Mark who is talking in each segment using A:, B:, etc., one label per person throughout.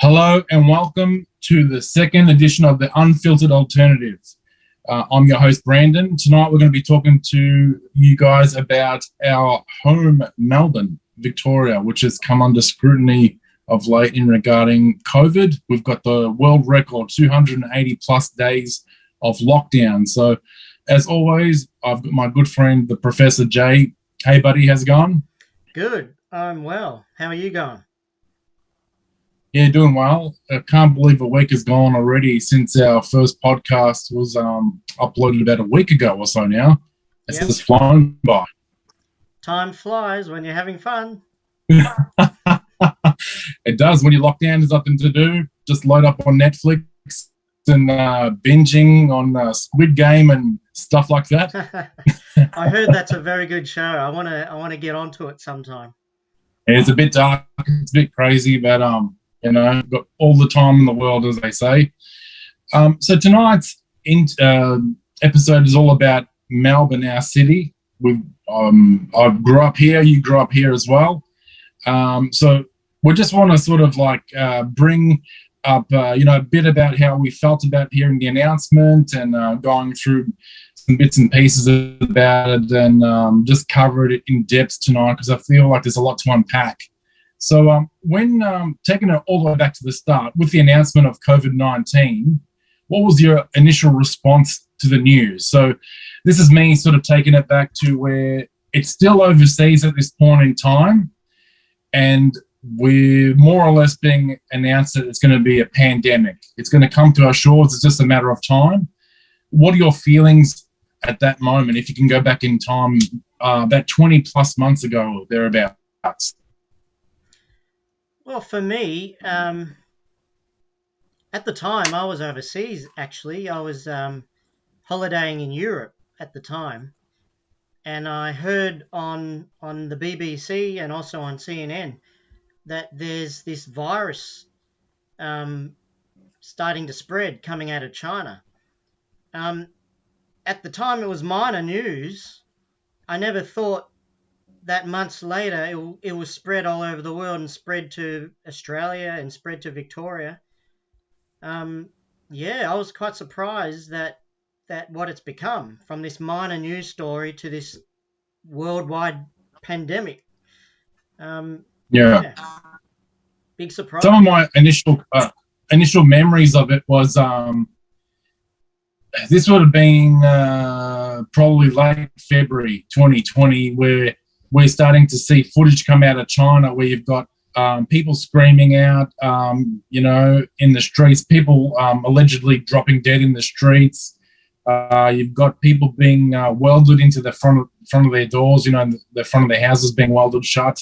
A: Hello and welcome to the second edition of the Unfiltered Alternative. I'm your host, Brandon. Tonight we're going to be talking to you guys about our home, Melbourne, Victoria, which has come under scrutiny of late in regarding COVID. We've got the world record, 280 plus days of lockdown. So as always, I've got my good friend, the Professor Jay. Hey, buddy, how's it going?
B: Good. I'm well. How are you going?
A: Yeah, doing well. I can't believe a week has gone already since our first podcast was uploaded about a week ago or so now. It's
B: Yep.
A: just flown by.
B: Time flies when you're having fun.
A: It does. When you lock down, there's nothing to do. Just load up on Netflix and binging on Squid Game and stuff like that.
B: I heard that's a very good show. I want to get onto it sometime.
A: It's a bit dark. It's a bit crazy, but got all the time in the world, as they say. So tonight's episode is all about Melbourne, our city. I grew up here. You grew up here as well. So we just want to sort of bring up, a bit about how we felt about hearing the announcement and going through some bits and pieces about it and just cover it in depth tonight because I feel like there's a lot to unpack. So when taking it all the way back to the start, with the announcement of COVID-19, what was your initial response to the news? So this is me sort of taking it back to where it's still overseas at this point in time, and we're more or less being announced that it's going to be a pandemic. It's going to come to our shores. It's just a matter of time. What are your feelings at that moment, if you can go back in time about 20 plus months ago or thereabouts?
B: Well, for me, at the time I was overseas. Actually, I was holidaying in Europe at the time, and I heard on the BBC and also on CNN that there's this virus um, starting to spread coming out of China. Um, at the time, it was minor news. I never thought that months later it was spread all over the world and spread to Australia and spread to Victoria. Um, yeah, I was quite surprised that what it's become from this minor news story to this worldwide pandemic.
A: Yeah.
B: Yeah, big
A: Some of
B: surprise.
A: my initial memories of it was this would have been probably late February 2020, where we're starting to see footage come out of China where you've got people screaming out, in the streets, people allegedly dropping dead in the streets. You've got people being welded into the front of their doors, the front of their houses being welded shut.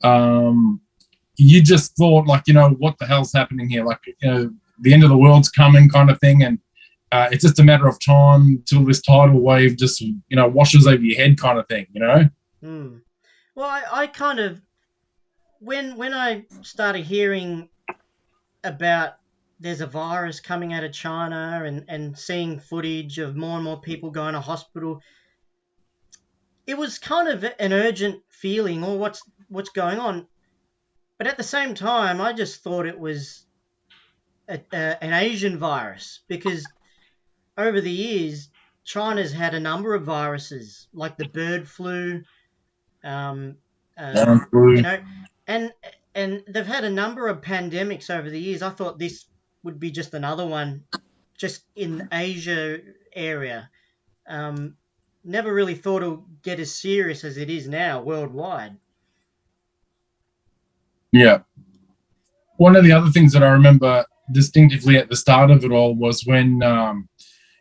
A: You just thought, what the hell's happening here? The end of the world's coming kind of thing. And it's just a matter of time till this tidal wave just, washes over your head kind of thing.
B: Hmm. Well, I kind of when I started hearing about there's a virus coming out of China and seeing footage of more and more people going to hospital, it was kind of an urgent feeling, or what's going on. But at the same time, I just thought it was an Asian virus because over the years, China's had a number of viruses like the bird flu, um, uh, you know, and and they've had a number of pandemics over the years. I thought this would be just another one, just in Asia area. Um, Never really thought it would get as serious as it is now worldwide.
A: Yeah. One of the other things that I remember distinctively at the start of it all was when,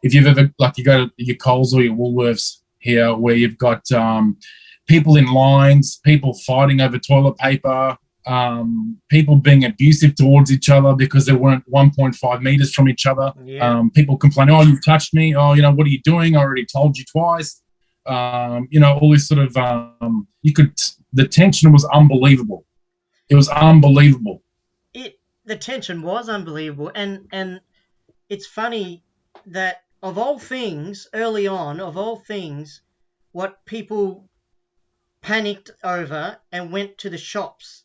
A: if you've ever, you go to your Coles or your Woolworths here, where you've got people in lines, people fighting over toilet paper, people being abusive towards each other because they weren't 1.5 meters from each other.
B: Yeah.
A: People complaining, "Oh, you touched me. Oh, what are you doing? I already told you twice." All this sort of, the tension was unbelievable. It was unbelievable.
B: The tension was unbelievable, and it's funny that of all things, early on, of all things, what people panicked over and went to the shops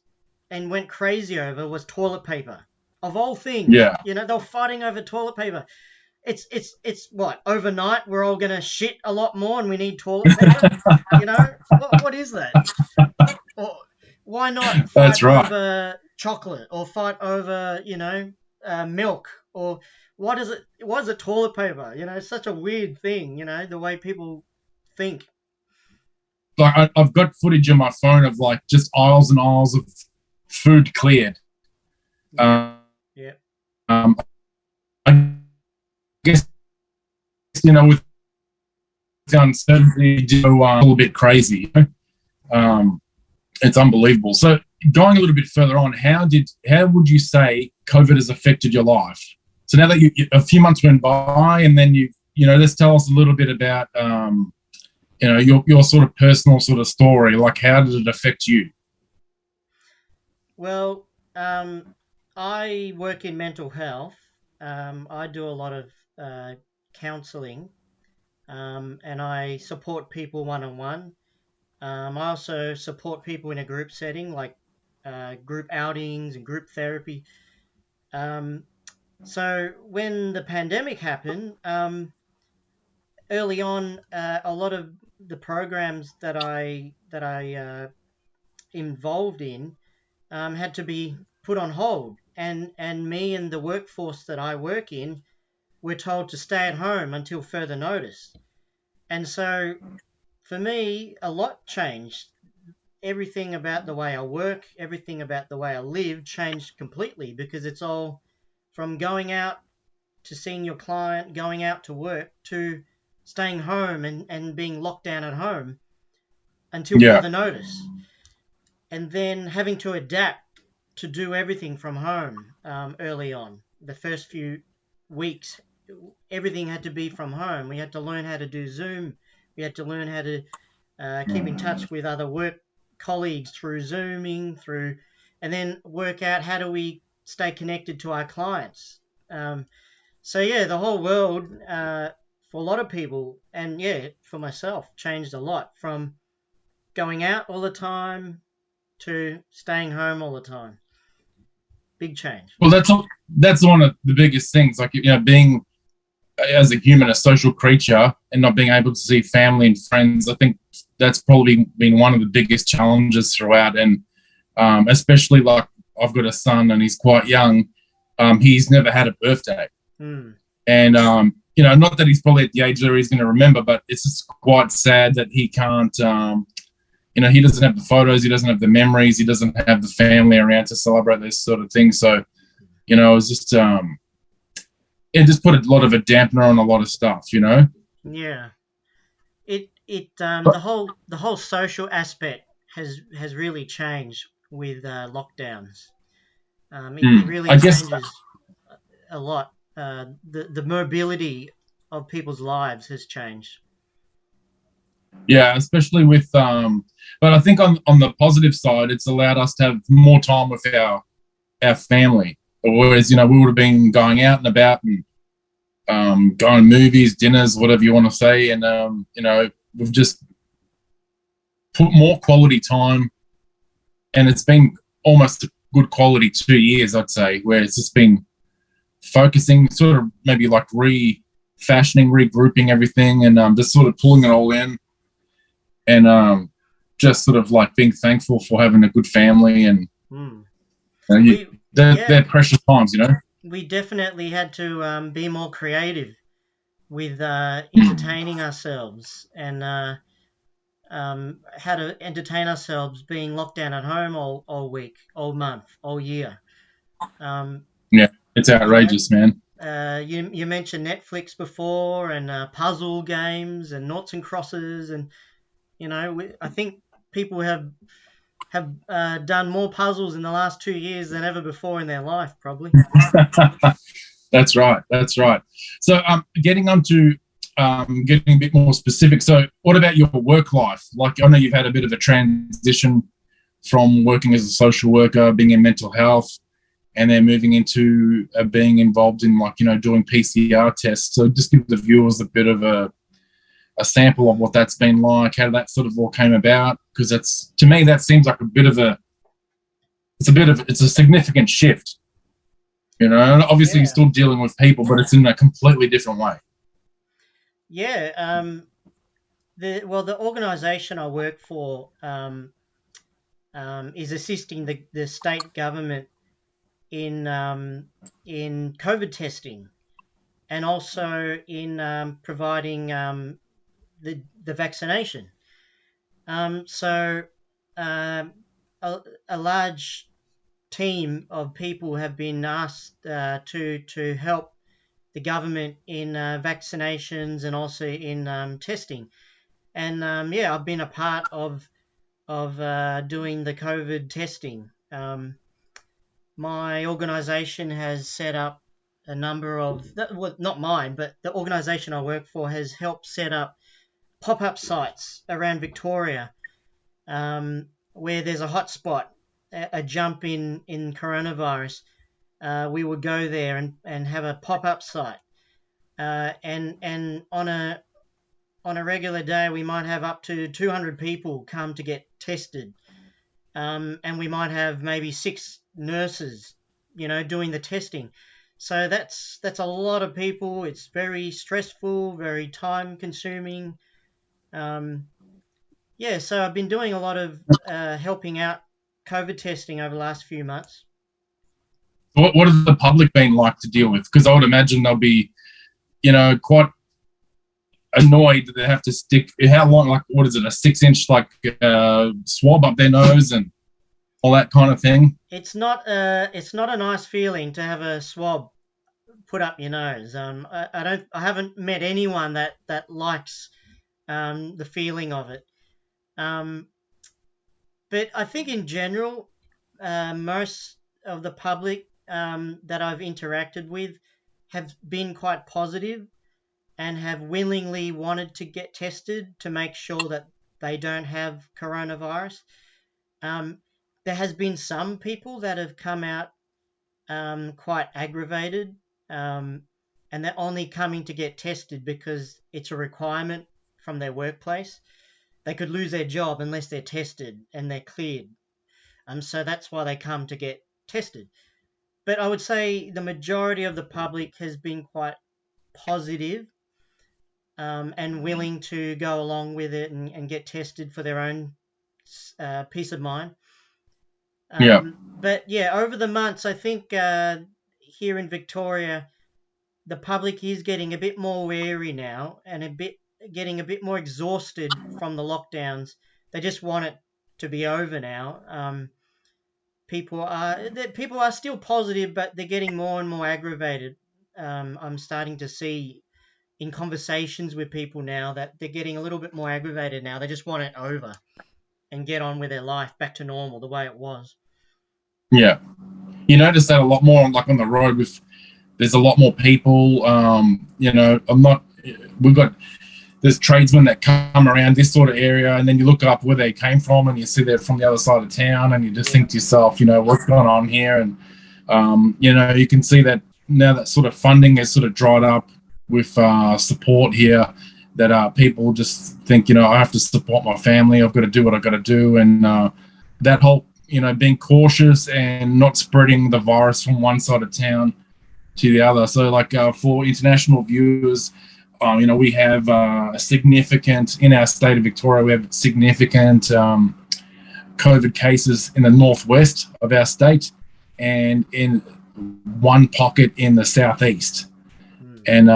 B: and went crazy over was toilet paper. of all things.
A: Yeah.
B: You know, they're fighting over toilet paper. It's what, overnight we're all gonna shit a lot more and we need toilet paper. You know, what is that? Or why not
A: That's
B: fight
A: right.
B: over chocolate or fight over, you know, milk? Or what is it? What is it? Toilet paper? You know, it's such a weird thing. You know, the way people think.
A: Like I've got footage on my phone of like just aisles and aisles of food cleared.
B: Yeah. Yeah.
A: I guess, you know, with the uncertainty, a little bit crazy. You know? It's unbelievable. So going a little bit further on, how would you say COVID has affected your life? So now that a few months went by, and then you know, let's tell us a little bit about you know, your sort of personal sort of story. Like, how did it affect you?
B: Well, I work in mental health. I do a lot of counselling, and I support people one on one. I also support people in a group setting, like group outings and group therapy. Um, so when the pandemic happened, early on, a lot of the programs that I involved in had to be put on hold, and me and the workforce that I work in were told to stay at home until further notice. And so for me, a lot changed. Everything about the way I work, everything about the way I live changed completely, because it's all from going out to seeing your client, going out to work, to staying home and being locked down at home until
A: Yeah.
B: further notice. And then having to adapt to do everything from home early on. The first few weeks, everything had to be from home. We had to learn how to do Zoom. We had to learn how to keep in touch with other work colleagues through Zooming, and then work out how do we stay connected to our clients. So yeah, the whole world for a lot of people, and yeah, for myself, changed a lot, from going out all the time to staying home all the time. Big change.
A: Well, that's one of the biggest things. Like, you know, being as a human, a social creature, and not being able to see family and friends. I think that's probably been one of the biggest challenges throughout. And especially, like, I've got a son and he's quite young. He's never had a birthday. And, you know, not that he's probably at the age where he's going to remember, but it's just quite sad that he can't, you know, he doesn't have the photos, he doesn't have the memories, he doesn't have the family around to celebrate this sort of thing. So, you know, it was just, it just put a lot of a dampener on a lot of stuff, you know?
B: Yeah. The whole social aspect has really changed with lockdowns. It really changes a lot. The mobility of people's lives has changed.
A: Yeah, especially with, but I think on the positive side, it's allowed us to have more time with our family. Whereas, you know, we would have been going out and about and going to movies, dinners, whatever you want to say, and you know, we've just put more quality time, and it's been almost a good quality 2 years, I'd say, where it's just been focusing, sort of maybe like refashioning, regrouping everything, and just sort of pulling it all in, and just sort of like being thankful for having a good family, and they're precious times, you know.
B: We definitely had to be more creative with entertaining ourselves, and how to entertain ourselves being locked down at home all week, all month, all year.
A: Yeah, it's outrageous, man.
B: You mentioned Netflix before, and puzzle games and noughts and crosses, and you know, I think people have done more puzzles in the last 2 years than ever before in their life, probably.
A: That's right. So getting on to getting a bit more specific. So what about your work life? Like, I know you've had a bit of a transition from working as a social worker, being in mental health, and then moving into being involved in, like, you know, doing PCR tests. So just give the viewers a bit of a sample of what that's been like, how that sort of all came about, because that's, to me, that seems like it's a significant shift. You know, and obviously you're
B: Yeah.
A: still dealing with people, but it's in a completely different way.
B: Yeah. The organisation I work for is assisting the state government in COVID testing, and also in providing the vaccination. So um, a large team of people have been asked to help the government in vaccinations and also in testing. And yeah, I've been a part of doing the COVID testing. My organisation has set up a number of, well, not mine, but the organisation I work for has helped set up pop-up sites around Victoria, where there's a hotspot, a jump in coronavirus. We would go there and have a pop-up site, and on a regular day we might have up to 200 people come to get tested, and we might have maybe 6 nurses, doing the testing. So that's a lot of people. It's very stressful, very time consuming. Um, yeah, so I've been doing a lot of helping out COVID testing over the last few months.
A: What has the public been like to deal with? Because I would imagine they'll be, quite annoyed that they have to stick how long, like, what is it, a 6-inch like swab up their nose and all that kind of thing.
B: It's not a nice feeling to have a swab put up your nose. I haven't met anyone that likes the feeling of it. Um, but I think in general, most of the public that I've interacted with have been quite positive and have willingly wanted to get tested to make sure that they don't have coronavirus. Um, there has been some people that have come out quite aggravated, um, and they're only coming to get tested because it's a requirement from their workplace. They could lose their job unless they're tested and they're cleared. So that's why they come to get tested. But I would say the majority of the public has been quite positive, and willing to go along with it and get tested for their own peace of mind.
A: Yeah.
B: But yeah, over the months, I think here in Victoria, the public is getting a bit more wary now and getting a bit more exhausted from the lockdowns. They just want it to be over now. People are still positive, but they're getting more and more aggravated. I'm starting to see in conversations with people now that they're getting a little bit more aggravated now. They just want it over and get on with their life back to normal the way it was.
A: Yeah, you notice that a lot more like on the road with there's a lot more people. I'm not we've got there's tradesmen that come around this sort of area, and then you look up where they came from and you see they're from the other side of town, and you just think to yourself, what's going on here? And you can see that now that sort of funding is sort of dried up with support here, that people just think, I have to support my family, I've got to do what I've got to do. And that whole, being cautious and not spreading the virus from one side of town to the other. So like for international viewers, we have a significant, in our state of Victoria, we have significant COVID cases in the northwest of our state and in one pocket in the southeast. And,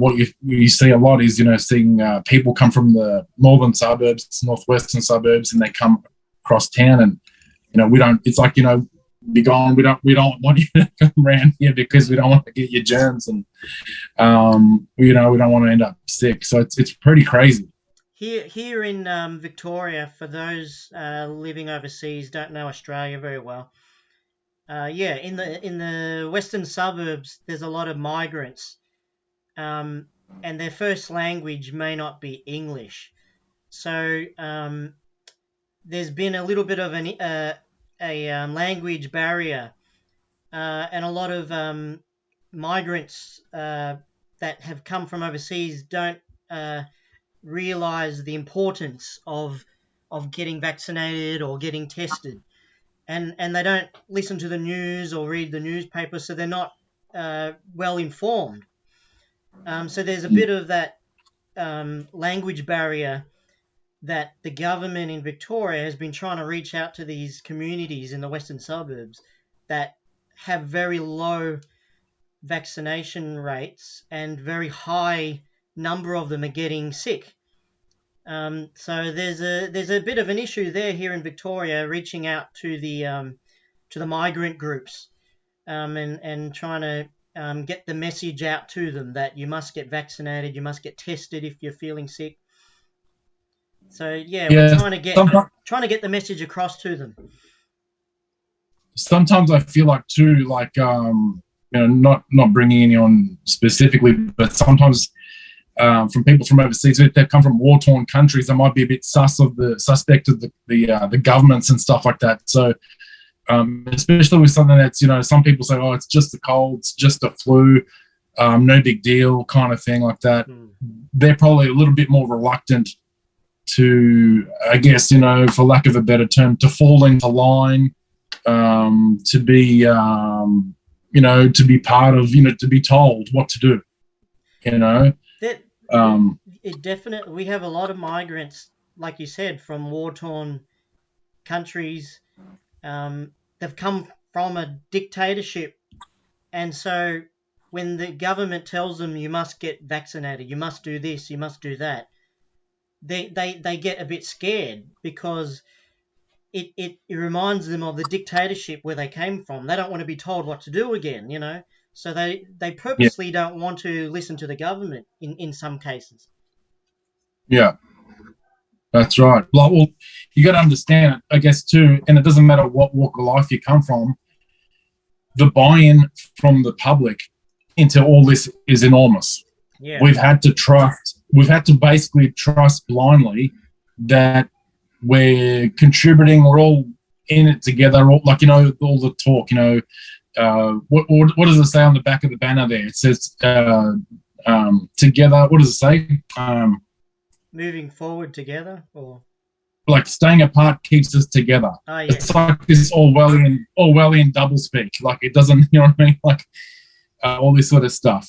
A: what you see a lot is, seeing people come from the northern suburbs, northwestern suburbs, and they come across town, and, we don't, it's like, be gone. We don't want you to come around here because we don't want to get your germs, and, we don't want to end up sick. So it's pretty crazy.
B: Here in Victoria, for those living overseas, don't know Australia very well. Yeah, in the western suburbs, there's a lot of migrants, and their first language may not be English. So there's been a little bit of a language barrier, and a lot of migrants that have come from overseas don't realize the importance of getting vaccinated or getting tested. and they don't listen to the news or read the newspaper, so they're not well informed. So there's a bit of that language barrier that the government in Victoria has been trying to reach out to these communities in the western suburbs that have very low vaccination rates and very high number of them are getting sick. So there's a bit of an issue there here in Victoria, reaching out to the migrant groups, and trying to get the message out to them that you must get vaccinated, you must get tested if you're feeling sick. So yeah, we're
A: Yeah,
B: trying to get the message across to them.
A: sometimes I feel like too, like not bringing anyone specifically, but sometimes from people from overseas, if they come from war-torn countries, they might be a bit suspect of the governments and stuff like that. So especially with something that's, some people say, oh, it's just the cold, it's just a flu, no big deal kind of thing like that. They're probably a little bit more reluctant to, I guess, for lack of a better term, to fall into line, to be, to be part of, to be told what to do,
B: It definitely, we have a lot of migrants, like you said, from war-torn countries. They've come from a dictatorship, and so when the government tells them you must get vaccinated, you must do this, you must do that, they get a bit scared because it reminds them of the dictatorship where they came from. They don't want to be told what to do again, so they purposely don't want to listen to the government in some cases.
A: Yeah, that's right. Well, you got to understand, I guess, too, and it doesn't matter what walk of life you come from, the buy-in from the public into all this is enormous.
B: Yeah.
A: We've had to basically trust blindly that we're contributing, we're all in it together, all the talk, what does it say on the back of the banner there? It says together, what does it say?
B: Moving forward together, or
A: like staying apart keeps us together.
B: Oh, yeah.
A: It's like this Orwellian double speak. Like it doesn't, you know what I mean? Like all this sort of stuff.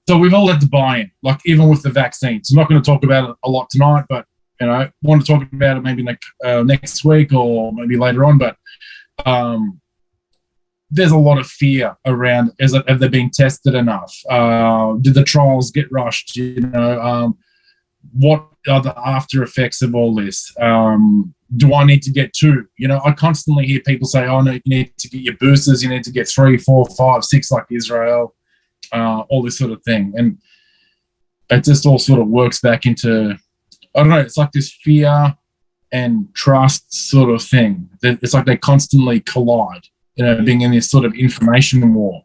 A: So we've all had to buy in, like even with the vaccines. I'm not going to talk about it a lot tonight, but want to talk about it maybe next week or maybe later on. But there's a lot of fear around. Have they been tested enough? Did the trials get rushed? What are the after effects of all this? Do I need to get two? I constantly hear people say, oh, no, you need to get your boosters. You need to get 3, 4, 5, 6 like Israel, all this sort of thing. And it just all sort of works back into, I don't know, it's like this fear and trust sort of thing. It's like they constantly collide, being in this sort of information war.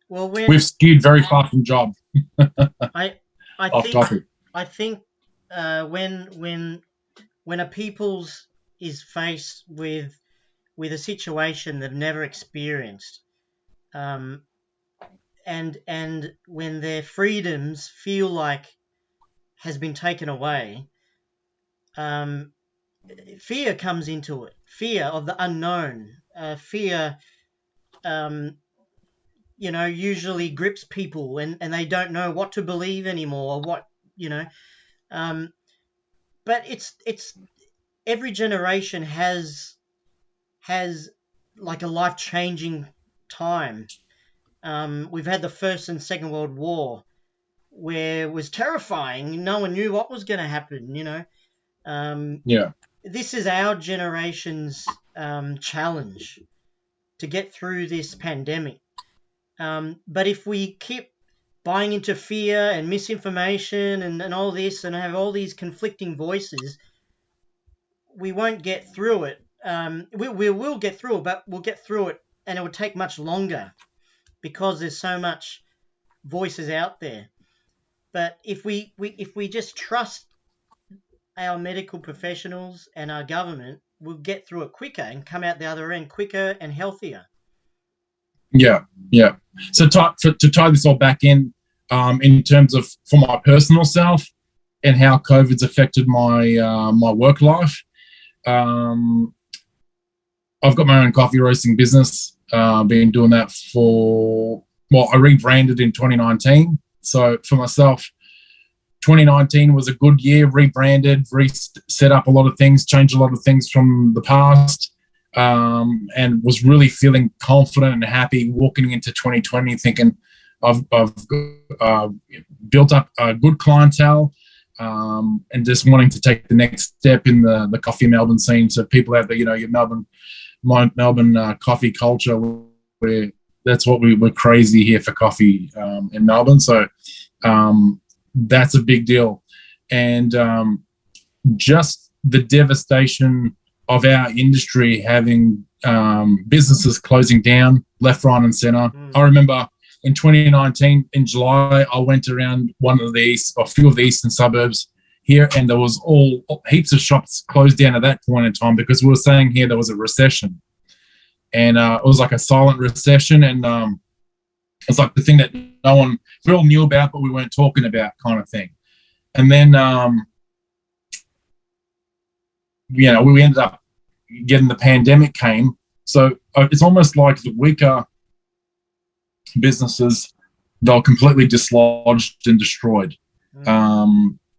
B: Well,
A: we've skewed very far from job.
B: I think when a people's is faced with a situation they've never experienced, and when their freedoms feel like has been taken away, fear comes into it. Fear of the unknown. Fear, usually grips people, and they don't know what to believe anymore, or what. But it's every generation has like a life-changing time. We've had the First and Second World War, where it was terrifying. No one knew what was going to happen. This is our generation's challenge to get through this pandemic. But if we keep buying into fear and misinformation and all this, and have all these conflicting voices, we won't get through it. We will get through it, but we'll get through it, and it will take much longer because there's so much voices out there. But if we just trust our medical professionals and our government, we'll get through it quicker and come out the other end quicker and healthier.
A: Yeah. So to tie this all back in terms of for my personal self and how COVID's affected my my work life, I've got my own coffee roasting business. Been doing that I rebranded in 2019. So for myself, 2019 was a good year, rebranded, set up a lot of things, changed a lot of things from the past, and was really feeling confident and happy walking into 2020, thinking I've built up a good clientele, and just wanting to take the next step in the coffee Melbourne scene. So people have your Melbourne coffee culture, where that's what we're crazy here for coffee in Melbourne. So that's a big deal. And just the devastation of our industry, having businesses closing down left, right, and center. I remember in 2019, in July, I went around a few of the eastern suburbs here, and there was heaps of shops closed down at that point in time, because we were saying here there was a recession. And it was like a silent recession, and it's like the thing that we all knew about, but we weren't talking about, kind of thing. And then, we ended up getting the pandemic came. So it's almost like the weaker businesses, they're completely dislodged and destroyed.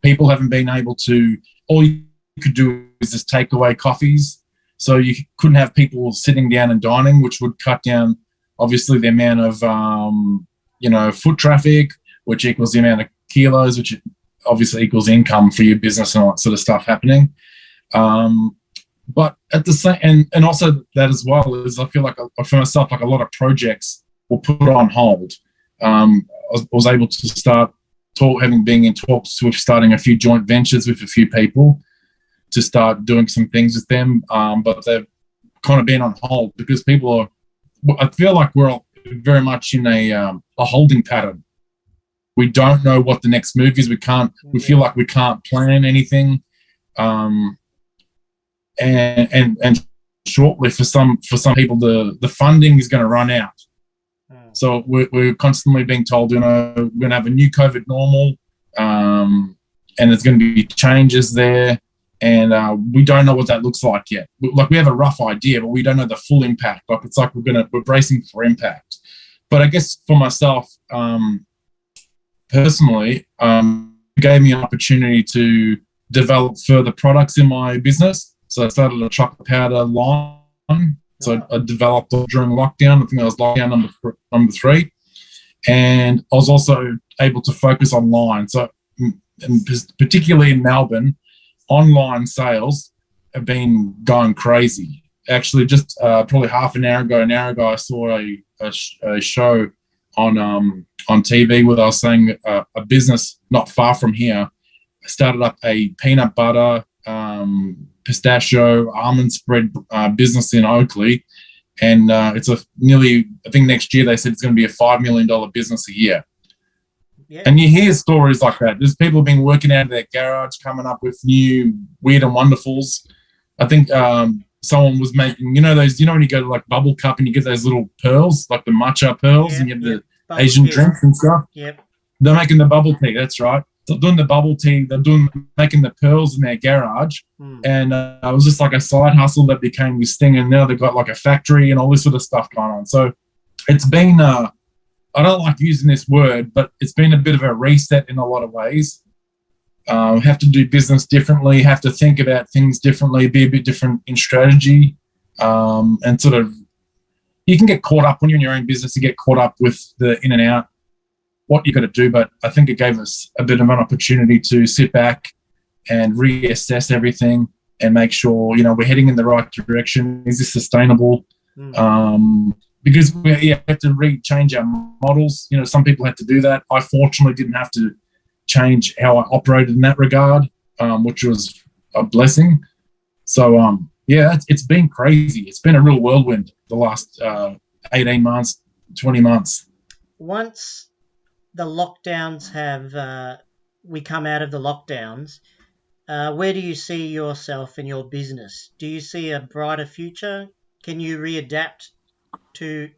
A: People haven't been able to, all you could do is just take away coffees. So you couldn't have people sitting down and dining, which would cut down, obviously, the amount of, foot traffic, which equals the amount of kilos, which obviously equals income for your business and all that sort of stuff happening. But at the same, and also that as well is, I feel like for myself, like a lot of projects were put on hold. I was able to start being in talks with starting a few joint ventures with a few people to start doing some things with them. But they've kind of been on hold because I feel like we're all very much in a holding pattern. We don't know what the next move is. We feel like we can't plan anything. And shortly for some people, the funding is going to run out. So we're constantly being told, we're going to have a new COVID normal, and there's going to be changes there. And we don't know what that looks like yet. Like, we have a rough idea, but we don't know the full impact. Like, it's like we're bracing for impact. But I guess for myself, personally, it gave me an opportunity to develop further products in my business. So I started a chocolate powder line. So I developed during lockdown. I think that was lockdown number 3. And I was also able to focus online. So, and particularly in Melbourne, online sales have been going crazy. Actually, just probably half an hour ago, I saw a show on TV where I was saying a business not far from here started up a peanut butter, pistachio, almond spread business in Oakley, and it's I think next year they said it's going to be a $5 million business a year. Yeah. And you hear stories like that. There's people who've been working out of their garage, coming up with new weird and wonderfuls. I think someone was making, those, when you go to like Bubble Cup and you get those little pearls, like the matcha pearls, and you have the Asian drinks and stuff.
B: Yep.
A: They're making the bubble tea. That's right. So doing the bubble tea, making the pearls in their garage. And it was just like a side hustle that became this thing. And now they've got like a factory and all this sort of stuff going on. So it's been, I don't like using this word, but it's been a bit of a reset in a lot of ways. Have to do business differently, have to think about things differently, be a bit different in strategy, and sort of, you can get caught up when you're in your own business. You get caught up with the in and out, what you've got to do. But I think it gave us a bit of an opportunity to sit back and reassess everything and make sure, we're heading in the right direction. Is this sustainable? Because we have to change our models. Some people had to do that. I fortunately didn't have to change how I operated in that regard, which was a blessing. So, it's been crazy. It's been a real whirlwind the last 18 months, 20 months.
B: Once the lockdowns we come out of the lockdowns, where do you see yourself and your business? Do you see a brighter future? Can you readapt to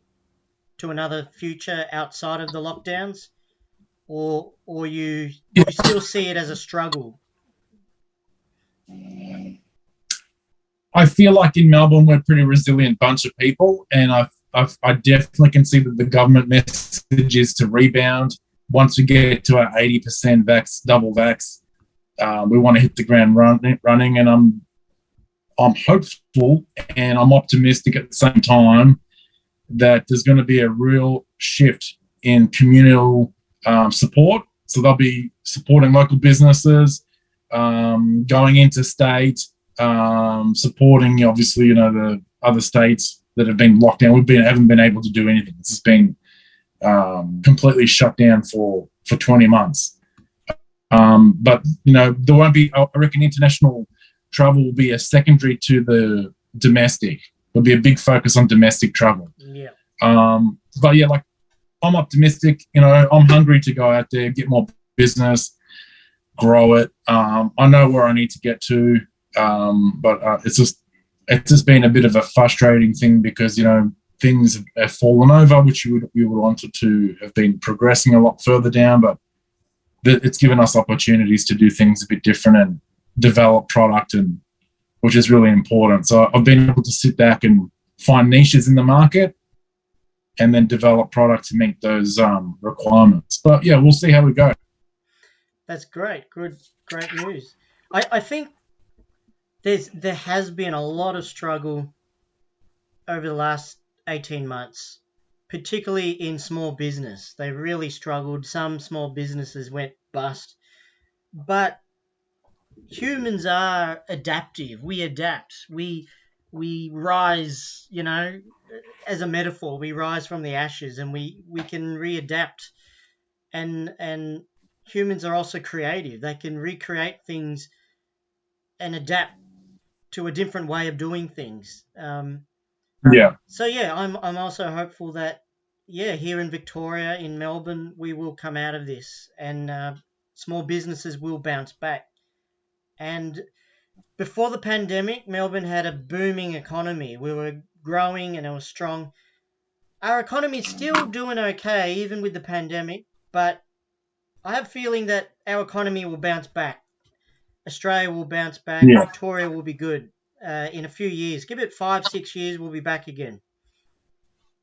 B: another future outside of the lockdowns, or you still see it as a struggle?
A: I feel like in Melbourne we're a pretty resilient bunch of people, and I definitely can see that the government message is to rebound once we get to our 80% vax, double vax. We want to hit the ground running, and I'm hopeful and I'm optimistic at the same time that there's going to be a real shift in communal support. So they'll be supporting local businesses, going into state, supporting obviously the other states that have been locked down. Haven't been able to do anything. It's just been completely shut down for 20 months. But there won't be. I reckon international travel will be a secondary to the domestic. There'll be a big focus on domestic travel.
B: Yeah.
A: But yeah, like I'm optimistic. I'm hungry to go out there, get more business, grow it. I know where I need to get to, but it's just been a bit of a frustrating thing because things have fallen over, which you would wanted to have been progressing a lot further down, but it's given us opportunities to do things a bit different and develop product, and which is really important. So I've been able to sit back and find niches in the market and then develop product to meet those requirements. But yeah, we'll see how we go.
B: That's great. Great news. I think there has been a lot of struggle over the last 18 months, particularly in small business. They really struggled. Some small businesses went bust. But humans are adaptive. We adapt. We rise, as a metaphor, we rise from the ashes and we can readapt. And humans are also creative. They can recreate things and adapt to a different way of doing things.
A: Yeah.
B: So yeah, I'm also hopeful that here in Victoria, in Melbourne, we will come out of this, and small businesses will bounce back. And before the pandemic, Melbourne had a booming economy. We were growing and it was strong. Our economy is still doing okay, even with the pandemic, but I have a feeling that our economy will bounce back. Australia will bounce back.
A: Yeah.
B: Victoria will be good in a few years. Give it 5-6 years, we'll be back again.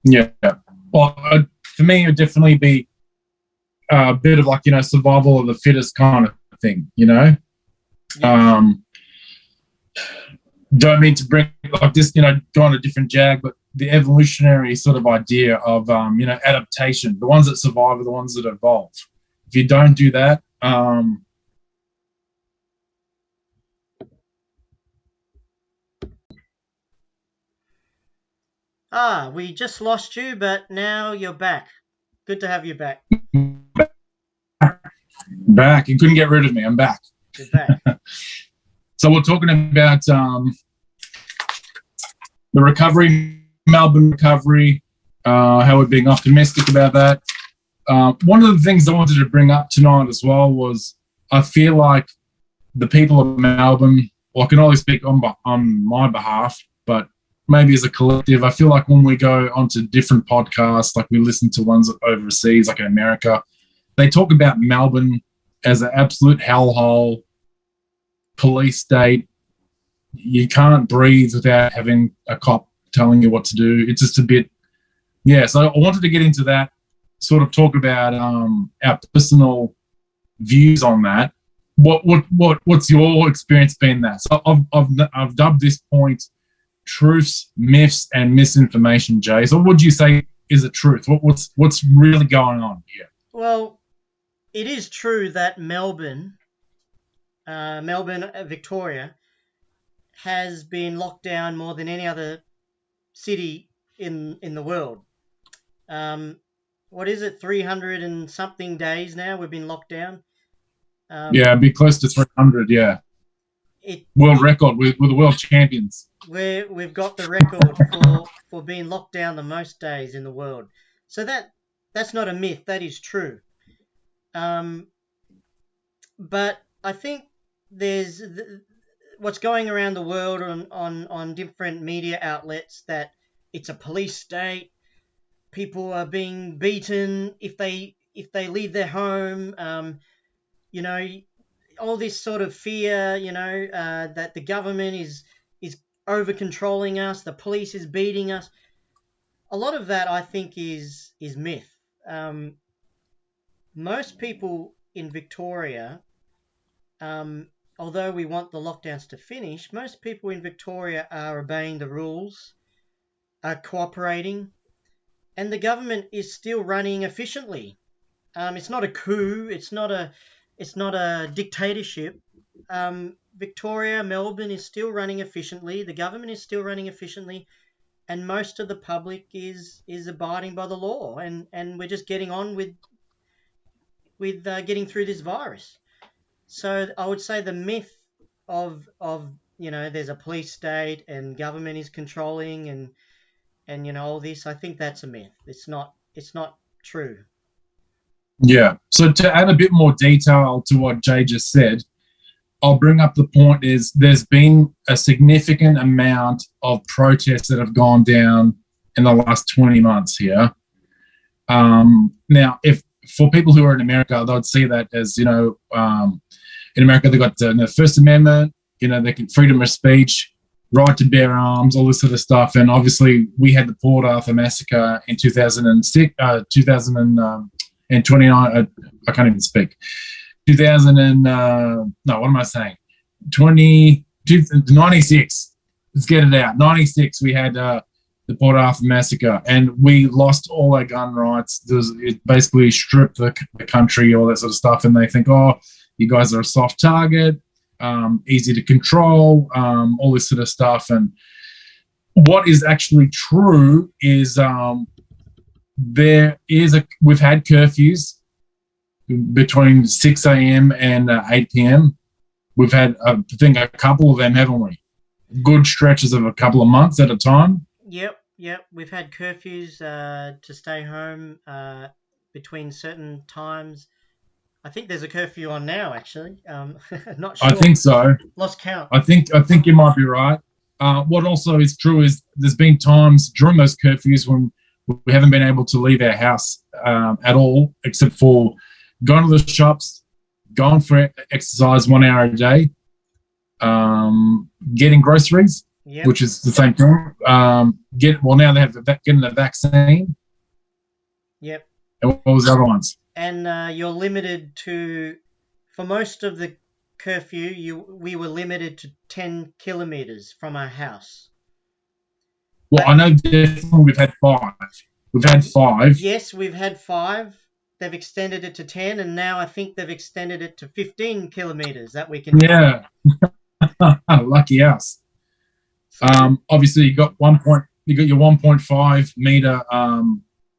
A: Yeah. Well, for me, it would definitely be a bit of survival of the fittest kind of thing,
B: Yes.
A: Don't mean to bring this, go on a different jag, but the evolutionary sort of idea of, adaptation. The ones that survive are the ones that evolve. If you don't do that,
B: we just lost you, but now you're back. Good to have you back.
A: Back. You couldn't get rid of me. I'm back.
B: You're back.
A: So we're talking about the recovery, Melbourne recovery, how we're being optimistic about that. One of the things I wanted to bring up tonight as well was I feel like the people of Melbourne, I can only speak on my behalf, but maybe as a collective, I feel like when we go onto different podcasts, like we listen to ones overseas, like in America, they talk about Melbourne as an absolute hellhole, police state. You can't breathe without having a cop telling you what to do. It's just a bit, so I wanted to get into that, sort of talk about our personal views on that. What's your experience been there? So I've dubbed this point truths, myths, and misinformation, Jay. So what would you say is a truth? What's really going on here?
B: Well, it is true that Melbourne, Victoria, has been locked down more than any other city in the world. What is it, 300 and something days now we've been locked down?
A: It'd be close to 300, yeah. World record. We're the world champions.
B: We've got the record for being locked down the most days in the world. So that's not a myth. That is true. But I think there's what's going around the world on different media outlets that it's a police state. People are being beaten if they leave their home. All this sort of fear. That the government is over controlling us. The police is beating us. A lot of that, I think, is myth. Most people in Victoria, um, although we want the lockdowns to finish, most people in Victoria are obeying the rules, are cooperating, and the government is still running efficiently. It's not a coup. It's not a dictatorship. Victoria, Melbourne is still running efficiently. The government is still running efficiently, and most of the public is abiding by the law. And we're just getting on with getting through this virus. So I would say the myth of there's a police state and government is controlling and all this. I think that's a myth. It's not true.
A: Yeah. So to add a bit more detail to what Jay just said, I'll bring up the point is there's been a significant amount of protests that have gone down in the last 20 months here. Now, if for people who are in America, they would see that as, in America, they've got the First Amendment, they can freedom of speech, right to bear arms, all this sort of stuff. And obviously, we had the Port Arthur massacre in 2006, 2029. I can't even speak. 2000 and no, what am I saying? 96. Let's get it out. 96. We had the Port Arthur massacre, and we lost all our gun rights. It basically stripped the country, all that sort of stuff. And they think, oh, you guys are a soft target, easy to control, all this sort of stuff. And what is actually true is we've had curfews between 6 a.m. and 8 p.m. We've had, I think, a couple of them, haven't we? Good stretches of a couple of months at a time.
B: Yep. We've had curfews to stay home between certain times. I think there's a curfew on now, actually. Not sure.
A: I think so.
B: Lost count.
A: I think you might be right. What also is true is there's been times during those curfews when we haven't been able to leave our house at all, except for going to the shops, going for exercise 1 hour a day, getting groceries,
B: yep.
A: Which is the same thing. Now they have getting the vaccine.
B: Yep.
A: And what was the other ones?
B: And you're limited to, for most of the curfew, we were limited to 10 kilometers from our house.
A: Well, I know definitely we've had 5. We've had 5.
B: Yes, we've had 5. They've extended it to 10, and now I think they've extended it to 15 kilometers that we can.
A: Yeah. Lucky us. Obviously, you got your 1.5 meter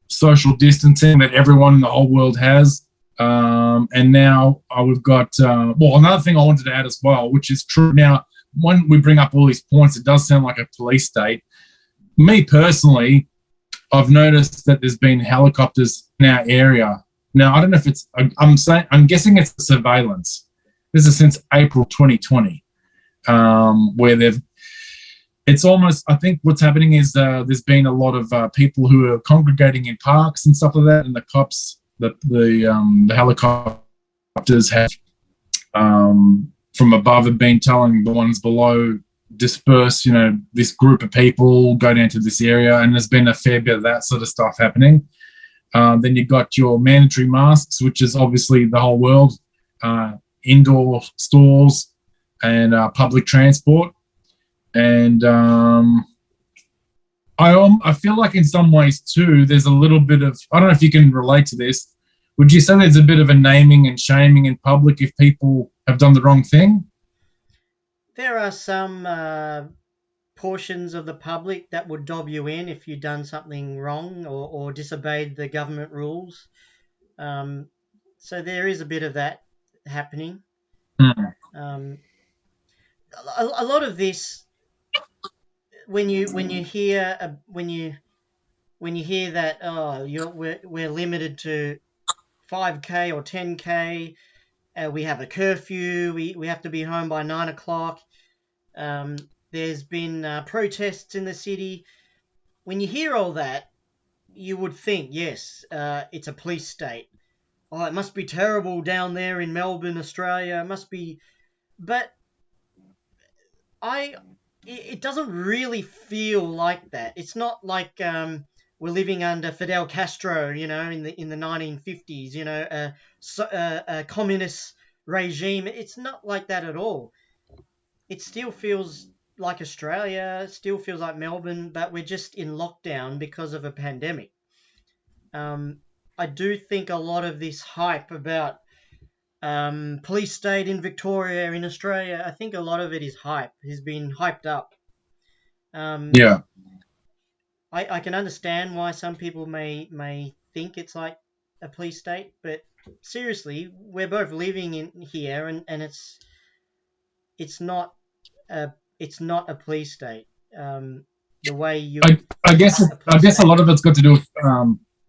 A: social distancing that everyone in the whole world has. And now we've got, another thing I wanted to add as well, which is true. Now, when we bring up all these points, it does sound like a police state. Me personally, I've noticed that there's been helicopters in our area. Now, I don't know if I'm guessing it's surveillance. This is since April 2020, where it's almost, I think what's happening is there's been a lot of people who are congregating in parks and stuff like that, and the cops, the helicopters have from above have been telling the ones below, disperse, this group of people, go down to this area, and there's been a fair bit of that sort of stuff happening. Then you've got your mandatory masks, which is obviously the whole world, indoor stores and public transport. And I feel like in some ways too, there's a little bit of, I don't know if you can relate to this. Would you say there's a bit of a naming and shaming in public if people have done the wrong thing?
B: There are some portions of the public that would dob you in if you'd done something wrong or disobeyed the government rules. So there is a bit of that happening. A lot of this, when you hear that we're limited to 5K or 10K, we have a curfew, we have to be home by 9 o'clock. There's been protests in the city. When you hear all that, you would think, yes, it's a police state. Oh, it must be terrible down there in Melbourne, Australia. It must be. But I it doesn't really feel like that. It's not like we're living under Fidel Castro, in the 1950s, a communist regime. It's not like that at all. It still feels like Australia, it still feels like Melbourne, but we're just in lockdown because of a pandemic. Um, I do think a lot of this hype about police state in Victoria, in Australia, I think a lot of it is hype, has been hyped up. Um,
A: Yeah.
B: I can understand why some people may think it's like a police state, but seriously, we're both living in here, and it's not a it's not a police state. The way you
A: I, I guess
B: a
A: I
B: police
A: guess a
B: state.
A: lot of it's got to do with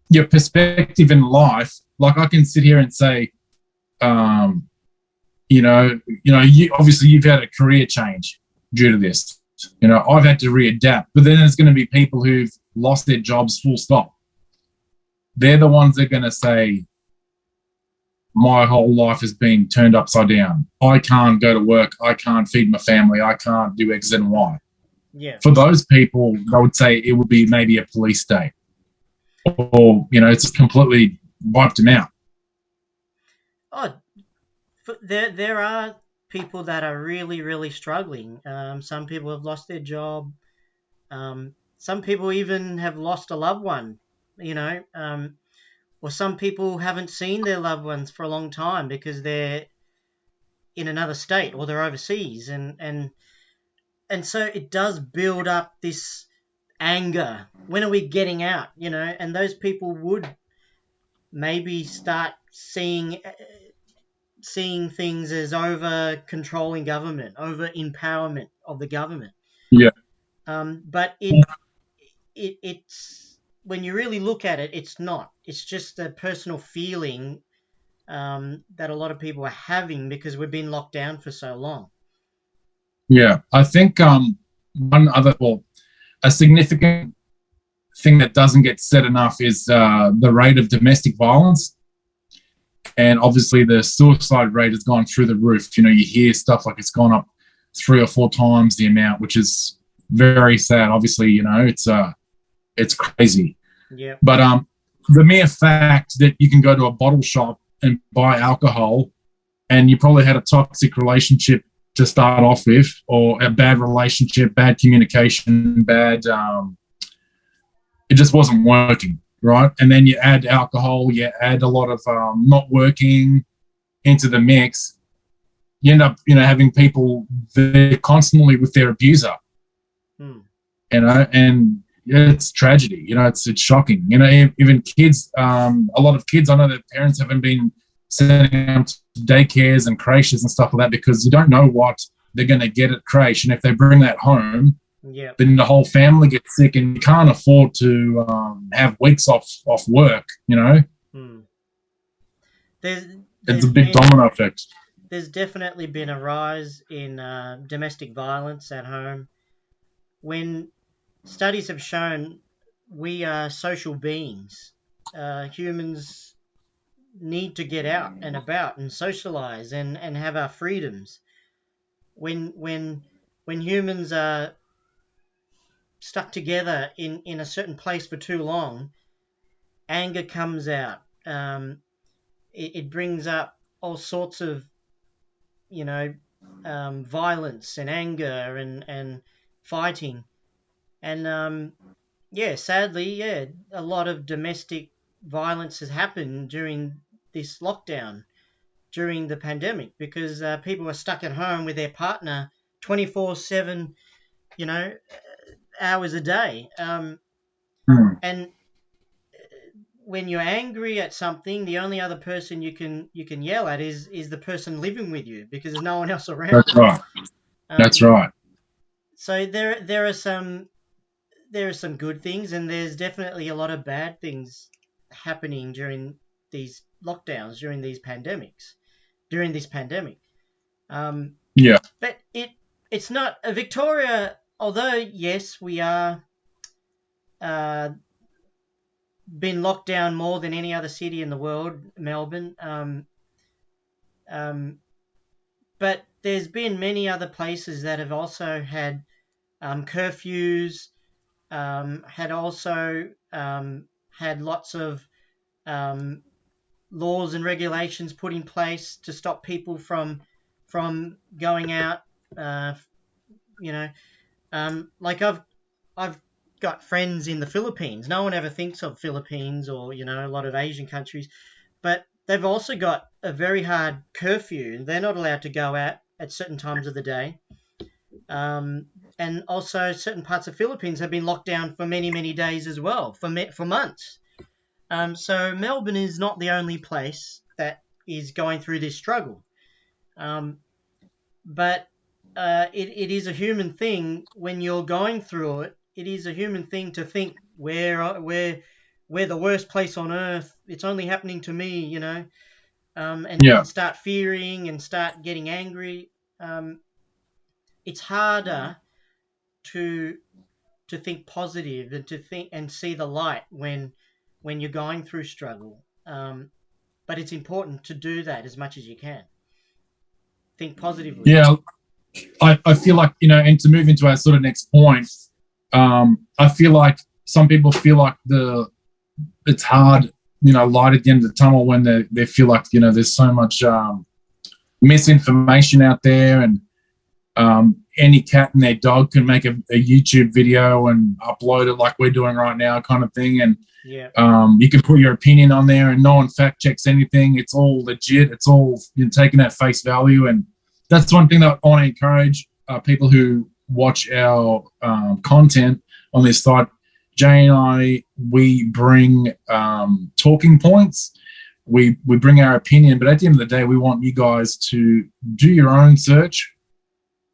A: your perspective in life. Like I can sit here and say, um, obviously you've had a career change due to this. I've had to readapt, but then there's going to be people who've lost their jobs full stop. They're the ones that are going to say, my whole life has been turned upside down. I can't go to work. I can't feed my family. I can't do X and Y.
B: Yeah.
A: For those people, I would say it would be maybe a police state, or it's completely wiped them out.
B: Oh, there are people that are really really struggling. Some people have lost their job. Some people even have lost a loved one. You know, or some people haven't seen their loved ones for a long time because they're in another state or they're overseas, and so it does build up this anger. When are we getting out? And those people would maybe start seeing things as over controlling government, over empowerment of the government.
A: Yeah.
B: But it's when you really look at it, it's not. It's just a personal feeling that a lot of people are having because we've been locked down for so long.
A: Yeah. I think a significant thing that doesn't get said enough is the rate of domestic violence. And obviously the suicide rate has gone through the roof. You hear stuff like it's gone up 3 or 4 times the amount, which is very sad. Obviously, it's crazy.
B: Yeah.
A: But the mere fact that you can go to a bottle shop and buy alcohol, and you probably had a toxic relationship to start off with, or a bad relationship, bad communication, it just wasn't working, right? And then you add alcohol, you add a lot of not working into the mix. You end up, having people there constantly with their abuser, and it's tragedy. It's shocking. Even kids, a lot of kids, I know that parents haven't been sending them to daycares and creches and stuff like that because you don't know what they're going to get at creche. And if they bring that home, then the whole family gets sick, and you can't afford to have weeks off work. It's a big domino effect.
B: There's definitely been a rise in domestic violence at home. When studies have shown we are social beings, humans need to get out and about and socialize and have our freedoms. When humans are stuck together in a certain place for too long, anger comes out. It brings up all sorts of, violence and anger and fighting. And sadly, a lot of domestic violence has happened during this lockdown, during the pandemic, because people are stuck at home with their partner 24/7, hours a day. And when you're angry at something, the only other person you can yell at is the person living with you because there's no one else around.
A: That's right. That's right.
B: So there are some good things, and there's definitely a lot of bad things happening during these lockdowns, during this pandemic. But it's not Victoria. Although yes, we are been locked down more than any other city in the world, Melbourne. But there's been many other places that have also had curfews, had also had lots of laws and regulations put in place to stop people from going out. You know, like I've got friends in the Philippines. No one ever thinks of Philippines or a lot of Asian countries, but they've also got a very hard curfew. They're not allowed to go out at certain times of the day. And also certain parts of Philippines have been locked down for many, many days as well, for months. So Melbourne is not the only place that is going through this struggle. But it is a human thing when you're going through it. It is a human thing to think we're the worst place on earth. It's only happening to me, and start fearing and start getting angry. It's harder to think positive and to think and see the light when you're going through struggle. But it's important to do that as much as you can. Think positively.
A: Yeah, I feel like, and to move into our sort of next point, I feel like some people feel like it's hard, light at the end of the tunnel when they feel like, there's so much misinformation out there, and any cat and their dog can make a YouTube video and upload it like we're doing right now, kind of thing. And you can put your opinion on there and no one fact checks anything. It's all legit. It's all taken at face value. And that's one thing that I want to encourage people who watch our content on this site. Jay and I, we bring talking points. We bring our opinion, but at the end of the day, we want you guys to do your own search,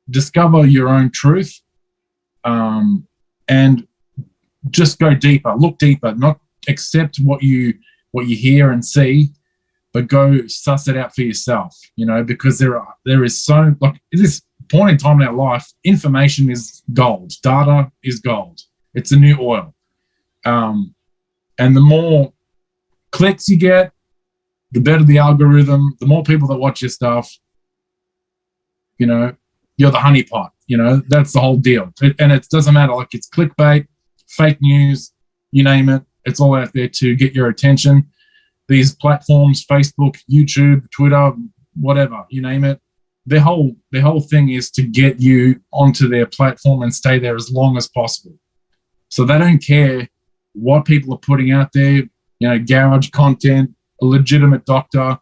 A: discover your own truth, and just go deeper, look deeper, not accept what you hear and see, but go suss it out for yourself, because there is so, like, at this point in time in our life, information is gold. Data is gold. It's the new oil. And the more clicks you get, the better the algorithm, the more people that watch your stuff, you're the honeypot, that's the whole deal. And it doesn't matter, like, it's clickbait, fake news, you name it, it's all out there to get your attention. These platforms, Facebook, YouTube, Twitter, whatever, you name it, their whole thing is to get you onto their platform and stay there as long as possible. So they don't care what people are putting out there, garage content, a legitimate doctor.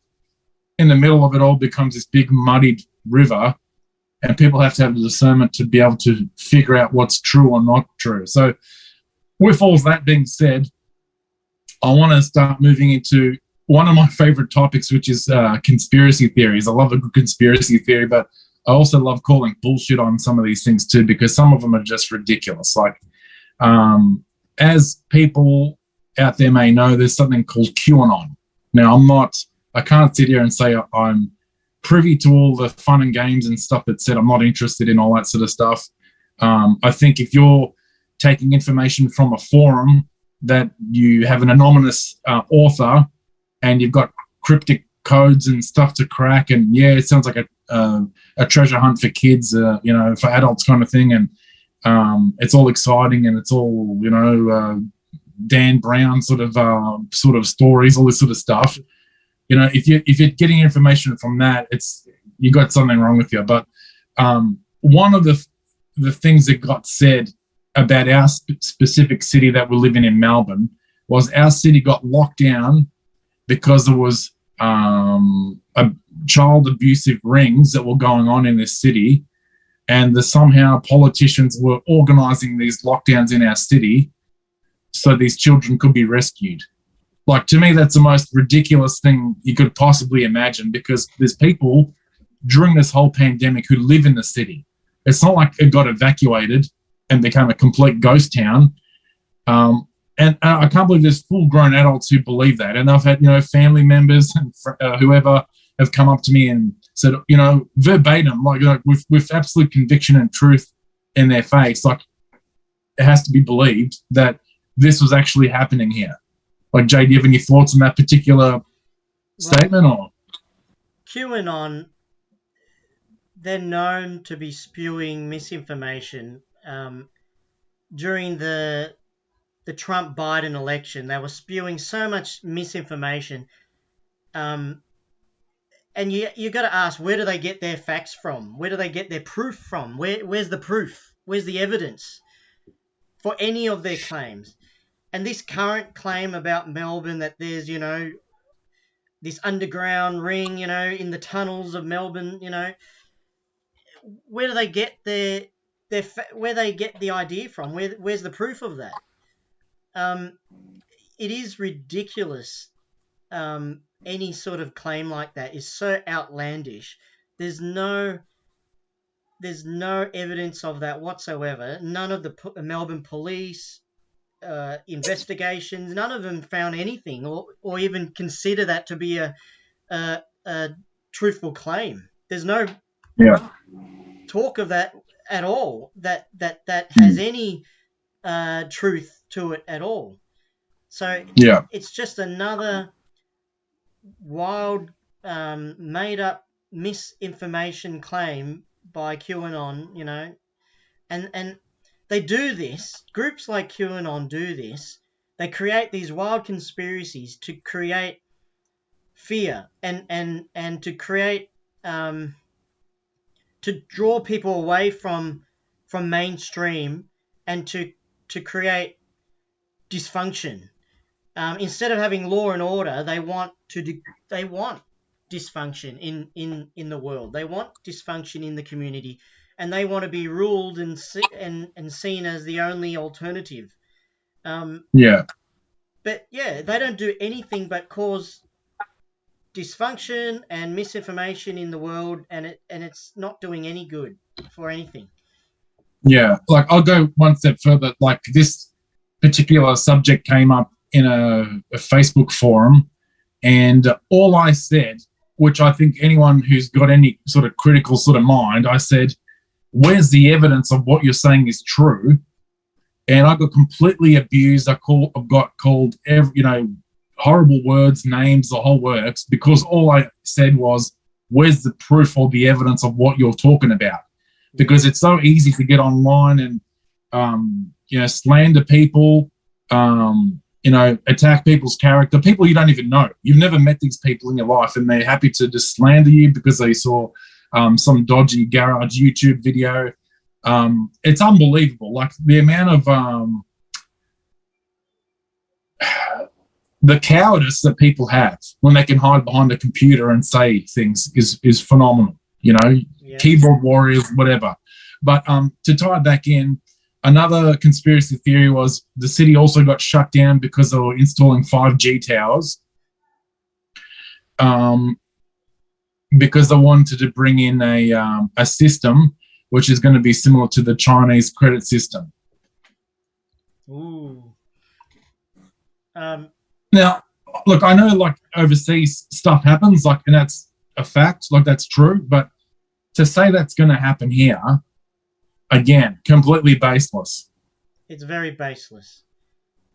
A: In the middle of it all becomes this big muddied river, and people have to have the discernment to be able to figure out what's true or not true. So with all that being said, I want to start moving into one of my favorite topics, which is conspiracy theories. I love a good conspiracy theory, but I also love calling bullshit on some of these things too, because some of them are just ridiculous. Like, as people out there may know, there's something called QAnon. Now, I can't sit here and say I'm privy to all the fun and games and stuff that's said. I'm not interested in all that sort of stuff. I think if you're taking information from a forum that you have an anonymous author and you've got cryptic codes and stuff to crack, and it sounds like a treasure hunt for kids, for adults kind of thing, and it's all exciting and it's all Dan Brown sort of stories, all this sort of stuff. If you're getting information from that, you got something wrong with you. But one of the things that got said about our specific city that we're living in, Melbourne, was our city got locked down because there was child abusive rings that were going on in this city, and somehow politicians were organising these lockdowns in our city so these children could be rescued. Like, to me, that's the most ridiculous thing you could possibly imagine, because there's people during this whole pandemic who live in the city. It's not like it got evacuated and became a complete ghost town. And I can't believe there's full-grown adults who believe that. And I've had, family members and whoever have come up to me and said, verbatim, like with absolute conviction and truth in their face, like, it has to be believed that this was actually happening here. Like, Jay, do you have any thoughts on that particular statement? Or
B: QAnon, they're known to be spewing misinformation during the Trump-Biden election. They were spewing so much misinformation. And you got to ask, where do they get their facts from? Where do they get their proof from? Where's the proof? Where's the evidence for any of their claims? And this current claim about Melbourne, that there's, this underground ring, in the tunnels of Melbourne, where do they get where they get the idea from? Where's the proof of that? It is ridiculous. Any sort of claim like that is so outlandish. There's no evidence of that whatsoever. None of the Melbourne police investigations, none of them found anything, or even consider that to be a truthful claim. There's no talk of that at all. That has any truth to it at all. So it's just another wild, made up misinformation claim by QAnon, and they do this. Groups like QAnon do this. They create these wild conspiracies to create fear and to create to draw people away from mainstream and to create dysfunction. Instead of having law and order, they want dysfunction in the world. They want dysfunction in the community, and they want to be ruled and seen as the only alternative. But they don't do anything but cause dysfunction and misinformation in the world, and it's not doing any good for anything.
A: Yeah, like I'll go one step further. Like this particular subject came up in a Facebook forum, and all I said, which I think anyone who's got any sort of critical sort of mind, I said, where's the evidence of what you're saying is true? And I got completely abused. I've got called horrible words, names, the whole works, because all I said was, where's the proof or the evidence of what you're talking about? Because it's so easy to get online and slander people, attack people's character, people you don't even know. You've never met these people in your life, and they're happy to just slander you because they saw some dodgy garage YouTube video. It's unbelievable. Like the amount of the cowardice that people have when they can hide behind a computer and say things is phenomenal. Keyboard warriors, whatever. But to tie it back in, another conspiracy theory was the city also got shut down because they were installing 5G towers, because they wanted to bring in a system which is going to be similar to the Chinese credit system.
B: Ooh.
A: Now, look, I know like overseas stuff happens, like, and that's a fact, like that's true, but to say that's going to happen here, again, completely baseless.
B: It's very baseless.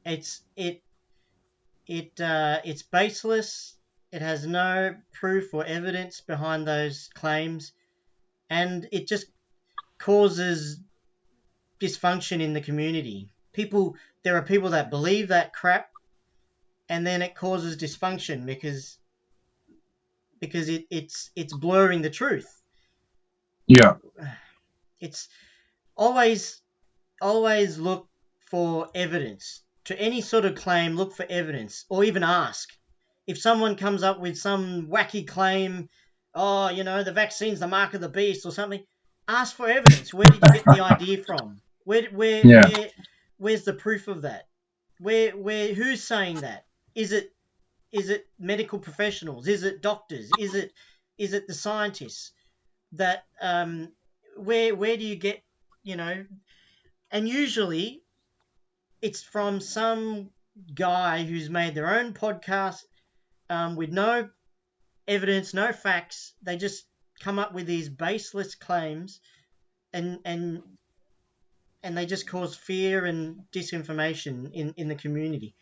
B: It's baseless. It has no proof or evidence behind those claims, and it just causes dysfunction in the community. There are people that believe that crap, and then it causes dysfunction because it's blurring the truth.
A: Yeah.
B: It's always look for evidence. To any sort of claim, look for evidence, or even ask. If someone comes up with some wacky claim, the vaccine's the mark of the beast or something, ask for evidence. Where did you get the idea from? Where's the proof of that? Who's saying that? Is it medical professionals? Is it doctors? Is it the scientists? That where do you get, and usually it's from some guy who's made their own podcast with no evidence, no facts. They just come up with these baseless claims, and they just cause fear and disinformation in the community.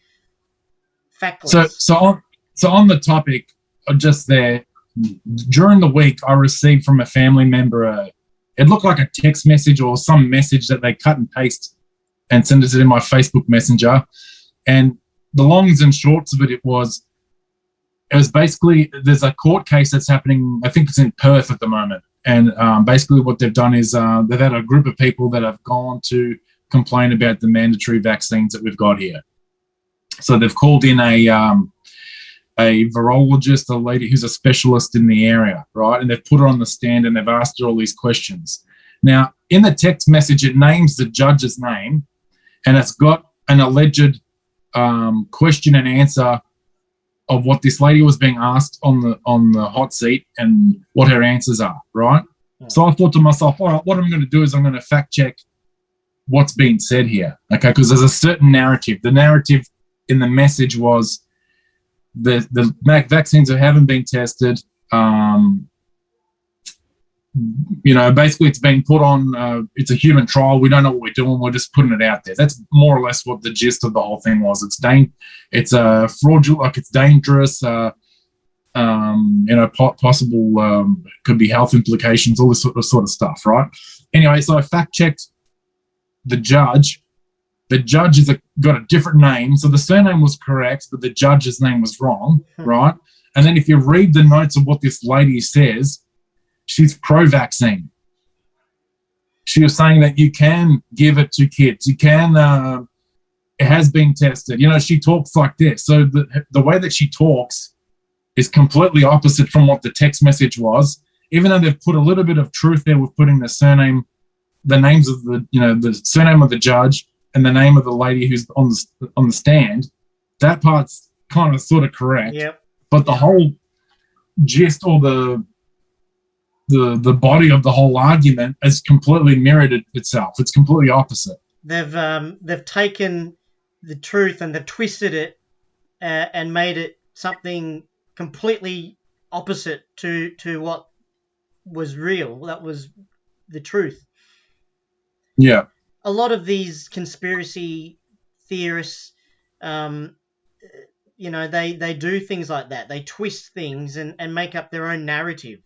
B: Factless.
A: So on the topic, just there, during the week, I received from a family member It looked like a text message or some message that they cut and paste and send it in my Facebook Messenger. And the longs and shorts of it was basically, there's a court case that's happening, I think it's in Perth at the moment. And basically what they've done is they've had a group of people that have gone to complain about the mandatory vaccines that we've got here. So they've called in a virologist, a lady who's a specialist in the area, right? And they've put her on the stand and they've asked her all these questions. Now, in the text message, it names the judge's name and it's got an alleged question and answer of what this lady was being asked on the hot seat and what her answers are, right? Yeah. So I thought to myself, all right, what I'm going to do is I'm going to fact check what's being said here, okay? Because there's a certain narrative. The narrative in the message was the vaccines that haven't been tested. Basically it's been put on, it's a human trial. We don't know what we're doing. We're just putting it out there. That's more or less what the gist of the whole thing was. It's fraudulent, like it's dangerous, possible, could be health implications, all this sort of stuff, right? Anyway, so I fact-checked the judge. The judge got a different name. So the surname was correct, but the judge's name was wrong, right? And then if you read the notes of what this lady says, she's pro-vaccine. She was saying that you can give it to kids. You can, it has been tested. She talks like this. So the way that she talks is completely opposite from what the text message was. Even though they've put a little bit of truth there with putting the names of the surname of the judge and the name of the lady who's on the stand, that part's kind of sort of correct.
B: Yep.
A: But the whole gist or the body of the whole argument has completely mirrored itself. It's completely opposite.
B: They've taken the truth and they've twisted it and made it something completely opposite to what was real. That was the truth.
A: Yeah.
B: A lot of these conspiracy theorists, they do things like that. They twist things and make up their own narrative.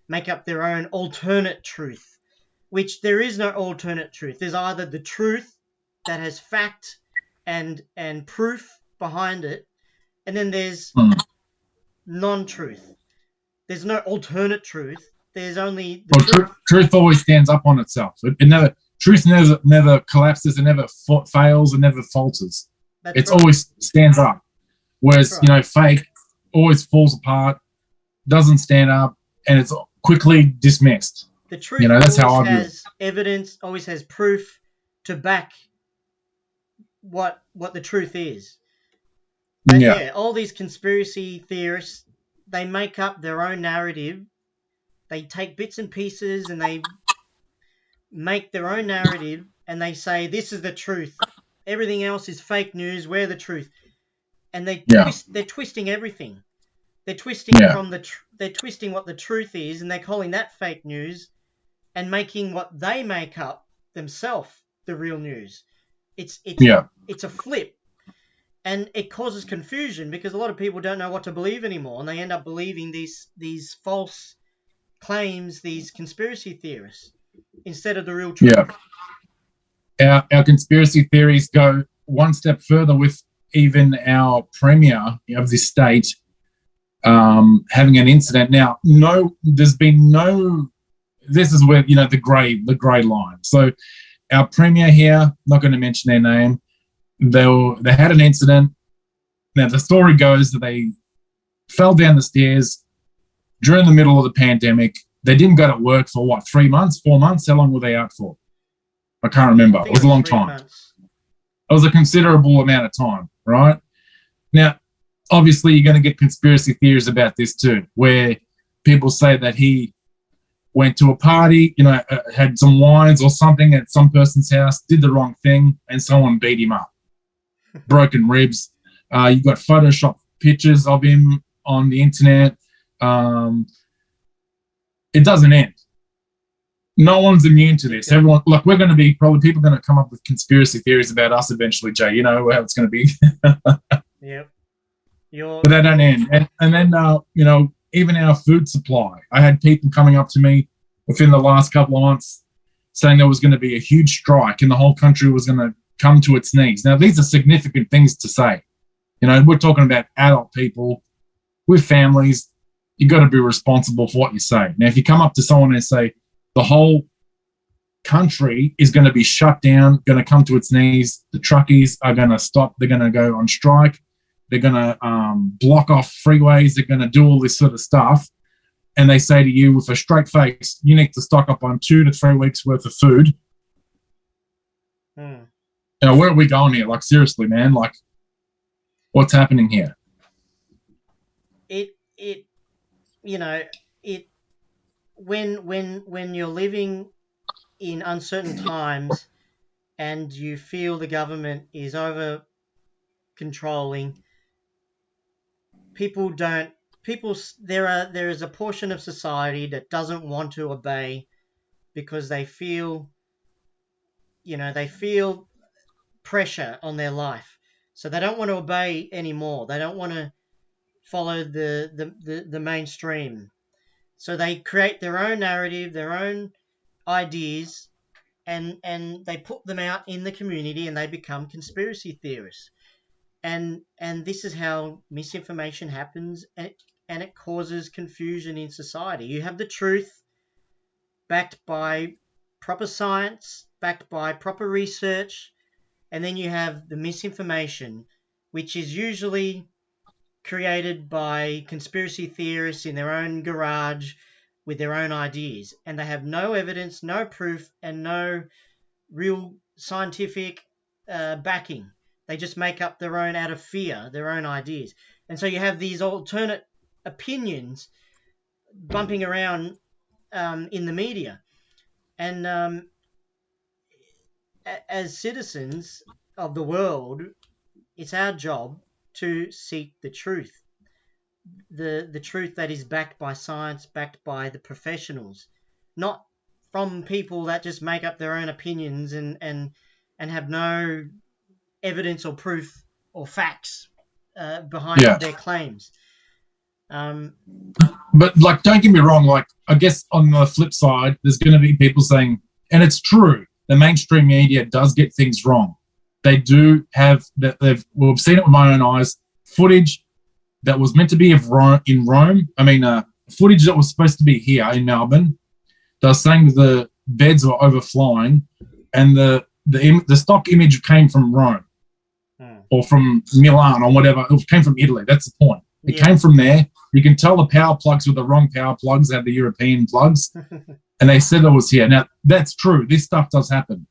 B: Make up their own alternate truth, which there is no alternate truth. There's either the truth that has fact and proof behind it, and then there's non-truth. There's no alternate truth. There's only the truth.
A: Truth always stands up on itself. Truth never collapses. It never fails. It never falters. It always stands up. Whereas fake always falls apart, doesn't stand up, and it's quickly dismissed.
B: The truth that's how I has evidence, always has proof to back what the truth is. But yeah, all these conspiracy theorists, they make up their own narrative. They take bits and pieces and they make their own narrative and they say, this is the truth. Everything else is fake news. We're the truth. And they're twisting everything. They're twisting they're twisting what the truth is, and they're calling that fake news, and making what they make up themselves the real news. It's a flip, and it causes confusion because a lot of people don't know what to believe anymore, and they end up believing these false claims, these conspiracy theorists, instead of the real truth.
A: Yeah, our conspiracy theories go one step further with even our premier of this state. Having an incident now. This is where the grey line. So our premier here, not going to mention their name, they had an incident. Now the story goes that they fell down the stairs during the middle of the pandemic. They didn't go to work for 3 months, 4 months? How long were they out for? I can't remember. It was a long time.
B: Months.
A: It was a considerable amount of time, right? Now, obviously, you're going to get conspiracy theories about this too, where people say that he went to a party, had some wines or something at some person's house, did the wrong thing, and someone beat him up. Broken ribs. You got Photoshop pictures of him on the internet. It doesn't end. No one's immune to this. Everyone, we're going to be people are going to come up with conspiracy theories about us eventually, Jay. You know how it's going to be.
B: Yep.
A: But they don't end. And then, even our food supply. I had people coming up to me within the last couple of months saying there was going to be a huge strike and the whole country was going to come to its knees. Now, these are significant things to say. You know, we're talking about adult people with families. You've got to be responsible for what you say. Now, if you come up to someone and say the whole country is going to be shut down, going to come to its knees, the truckies are going to stop, they're going to go on strike, they're going to block off freeways, they're going to do all this sort of stuff, and they say to you with a straight face, you need to stock up on 2 to 3 weeks worth of food. You know, where are we going here? Like, seriously, man, like, what's happening here?
B: When you're living in uncertain times and you feel the government is over controlling, there is a portion of society that doesn't want to obey because they feel pressure on their life. So they don't want to obey anymore. They don't want to follow the mainstream. So they create their own narrative, their own ideas, and they put them out in the community, and they become conspiracy theorists. And this is how misinformation happens, and it causes confusion in society. You have the truth backed by proper science, backed by proper research, and then you have the misinformation, which is usually created by conspiracy theorists in their own garage with their own ideas, and they have no evidence, no proof, and no real scientific backing. They just make up their own, out of fear, their own ideas. And so you have these alternate opinions bumping around in the media. And as citizens of the world, it's our job to seek the truth. The truth that is backed by science, backed by the professionals, not from people that just make up their own opinions and have no evidence or proof or facts behind their claims.
A: But, like, don't get me wrong, like, I guess on the flip side, there's going to be people saying, and it's true, the mainstream media does get things wrong. They do have, we've seen it with my own eyes, footage that was meant to be in Rome. I mean, footage that was supposed to be here in Melbourne. They were saying the beds were overflowing, and the stock image came from Rome or from Milan or whatever. It came from Italy. That's the point. It came from there. You can tell the power plugs were the wrong power plugs, had the European plugs, and they said it was here. Now, that's true. This stuff does happen.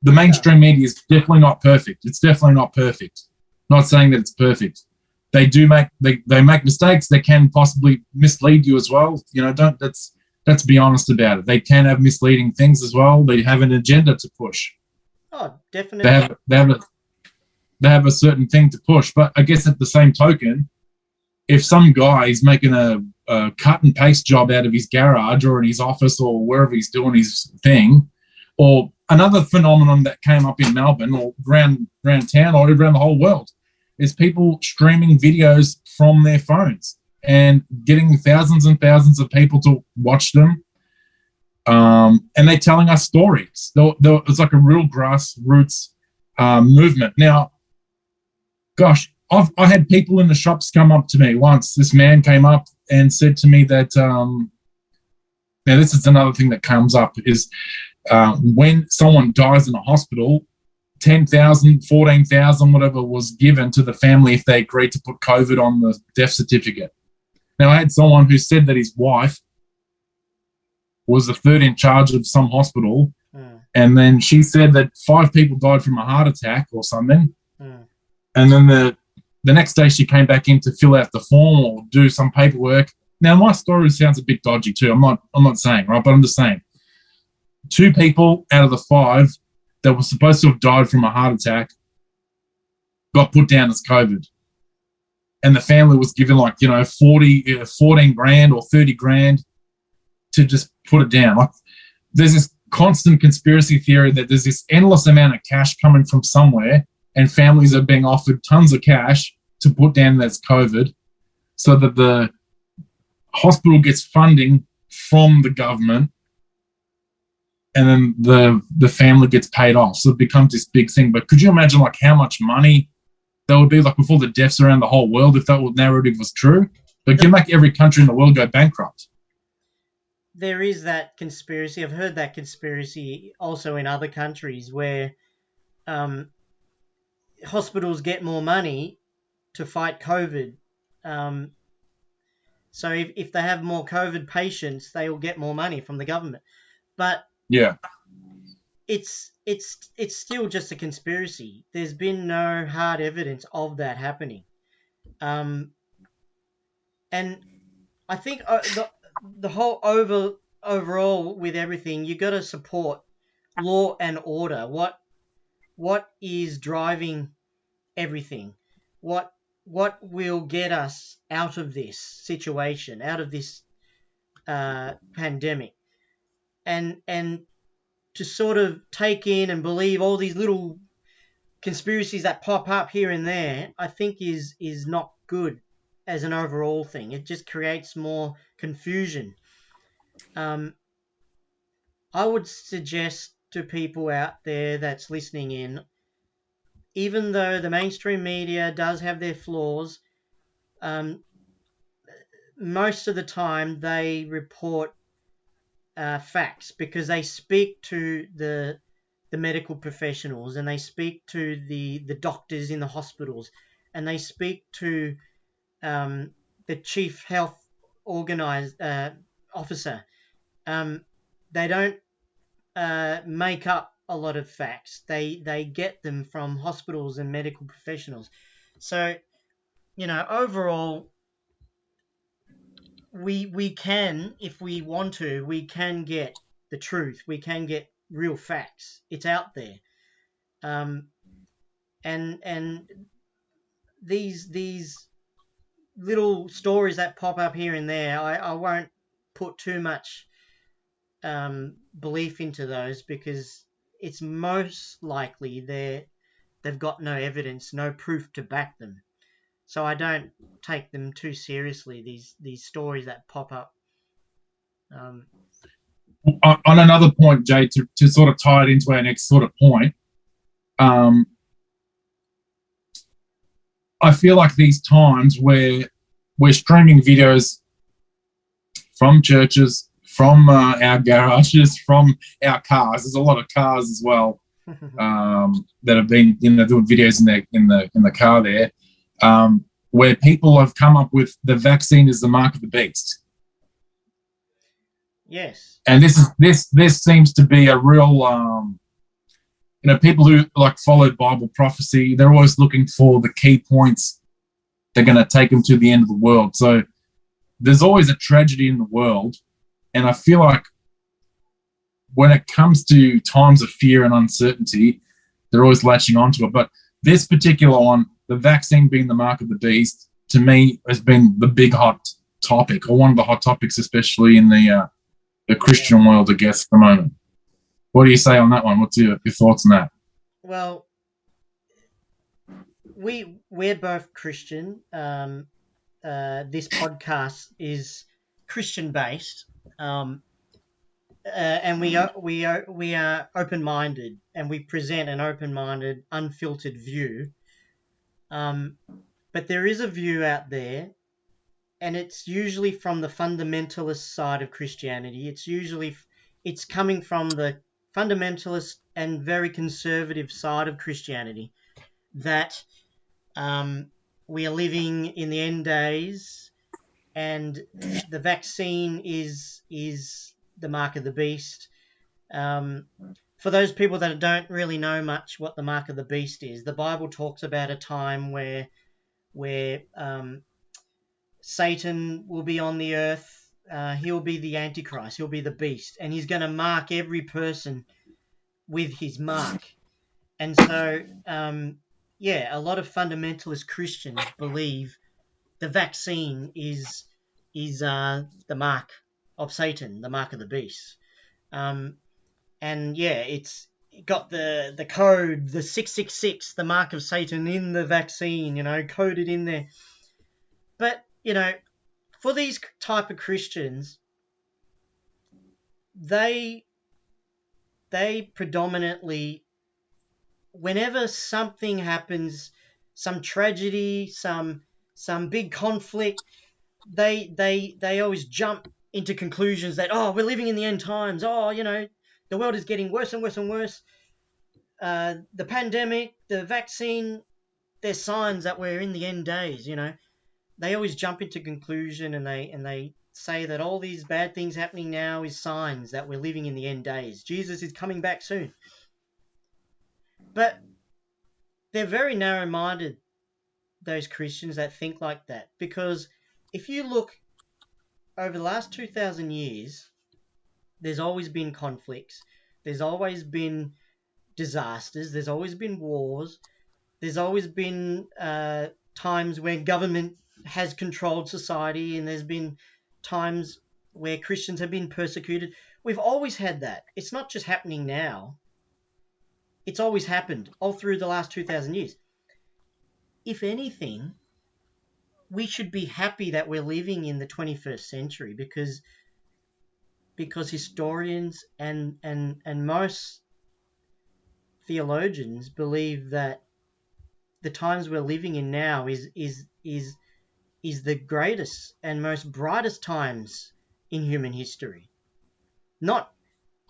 A: The mainstream media is definitely not perfect. It's definitely not perfect. Not saying that it's perfect. They do make mistakes. They can possibly mislead you as well. You know, let's be honest about it. They can have misleading things as well. They have an agenda to push.
B: Oh, definitely.
A: They have a certain thing to push. But I guess at the same token, if some guy is making a cut and paste job out of his garage or in his office or wherever he's doing his thing, or another phenomenon that came up in Melbourne or around town or around the whole world, is people streaming videos from their phones and getting thousands and thousands of people to watch them. And they're telling us stories. It's like a real grassroots movement. Now, gosh, I had people in the shops come up to me once. This man came up and said to me that, now this is another thing that comes up, is when someone dies in a hospital, 10,000, 14,000, whatever was given to the family if they agreed to put COVID on the death certificate. Now, I had someone who said that his wife was the third in charge of some hospital, and then she said that 5 people died from a heart attack or something, and then the next day she came back in to fill out the form or do some paperwork. Now, my story sounds a bit dodgy too. I'm not saying, right, but I'm just saying 2 people out of the 5 that were supposed to have died from a heart attack got put down as COVID. And the family was given 14 grand or 30 grand to just put it down. Like, there's this constant conspiracy theory that there's this endless amount of cash coming from somewhere, and families are being offered tons of cash to put down that's COVID, so that the hospital gets funding from the government, and then the family gets paid off. So it becomes this big thing. But could you imagine like how much money there would be like with all the deaths around the whole world if that narrative was true? But you make every country in the world go bankrupt.
B: There is that conspiracy. I've heard that conspiracy also in other countries where hospitals get more money to fight COVID. So if they have more COVID patients, they will get more money from the government. But
A: yeah,
B: it's still just a conspiracy. There's been no hard evidence of that happening. And I think the whole overall with everything, you got to support law and order. What is driving everything? What will get us out of this situation, out of this pandemic? And to sort of take in and believe all these little conspiracies that pop up here and there, I think is not good as an overall thing. It just creates more confusion. I would suggest to people out there that's listening in, even though the mainstream media does have their flaws, most of the time they report facts because they speak to the medical professionals, and they speak to the doctors in the hospitals, and they speak to the chief health officer. They don't make up a lot of facts. They get them from hospitals and medical professionals. So, overall, we can, if we want to, we can get the truth. We can get real facts. It's out there. And these little stories that pop up here and there, I won't put too much belief into those, because it's most likely they've got no evidence, no proof to back them. So I don't take them too seriously, these stories that pop up.
A: On another point, Jay, to sort of tie it into our next sort of point, I feel like these times where we're streaming videos from churches, from our garages, from our cars. There's a lot of cars as well that have been, doing videos in the car there, where people have come up with the vaccine is the mark of the beast.
B: Yes.
A: And this seems to be a real, people who like followed Bible prophecy, they're always looking for the key points. They're going to take them to the end of the world. So there's always a tragedy in the world. And I feel like when it comes to times of fear and uncertainty, they're always latching onto it. But this particular one, the vaccine being the mark of the beast, to me has been the big hot topic, or one of the hot topics, especially in the Christian world, I guess, at the moment. What do you say on that one? What's your thoughts on that?
B: Well, we're both Christian. This podcast is Christian based, and we are open-minded, and we present an open-minded, unfiltered view. But there is a view out there, and it's usually from the fundamentalist side of Christianity. It's coming from the fundamentalist and very conservative side of Christianity, that we are living in the end days, and the vaccine is the mark of the beast. For those people that don't really know much what the mark of the beast is, the Bible talks about a time where Satan will be on the earth. He'll be the Antichrist. He'll be the beast, and he's going to mark every person with his mark. And so, a lot of fundamentalist Christians believe the vaccine is the mark of Satan, the mark of the beast. It's got the code, the 666, the mark of Satan in the vaccine, coded in there. But, for these type of Christians, they predominantly, whenever something happens, some tragedy, some big conflict, they always jump into conclusions that, oh, we're living in the end times. Oh, the world is getting worse and worse and worse. The pandemic, the vaccine, they're signs that we're in the end days. They always jump into conclusion, and they say that all these bad things happening now is signs that we're living in the end days. Jesus is coming back soon. But they're very narrow-minded, those Christians that think like that, because if you look over the last 2,000 years, there's always been conflicts, there's always been disasters, there's always been wars, there's always been times where government has controlled society, and there's been times where Christians have been persecuted. We've always had that. It's not just happening now. It's always happened all through the last 2,000 years. If anything, we should be happy that we're living in the 21st century, because historians and most theologians believe that the times we're living in now is the greatest and most brightest times in human history. Not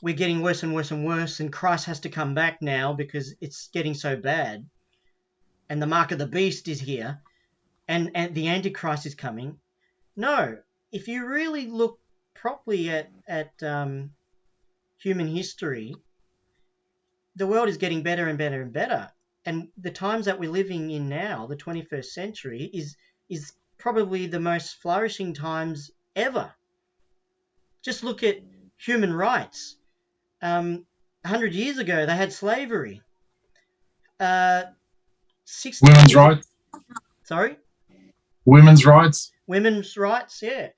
B: we're getting worse and worse and worse, and Christ has to come back now because it's getting so bad, and the mark of the beast is here, and the Antichrist is coming. No, if you really look properly at human history, the world is getting better and better and better. And the times that we're living in now, the 21st century, is probably the most flourishing times ever. Just look at human rights. 100 years ago, they had slavery. 60
A: Women's rights.
B: Sorry?
A: Women's rights.
B: Women's rights, yeah.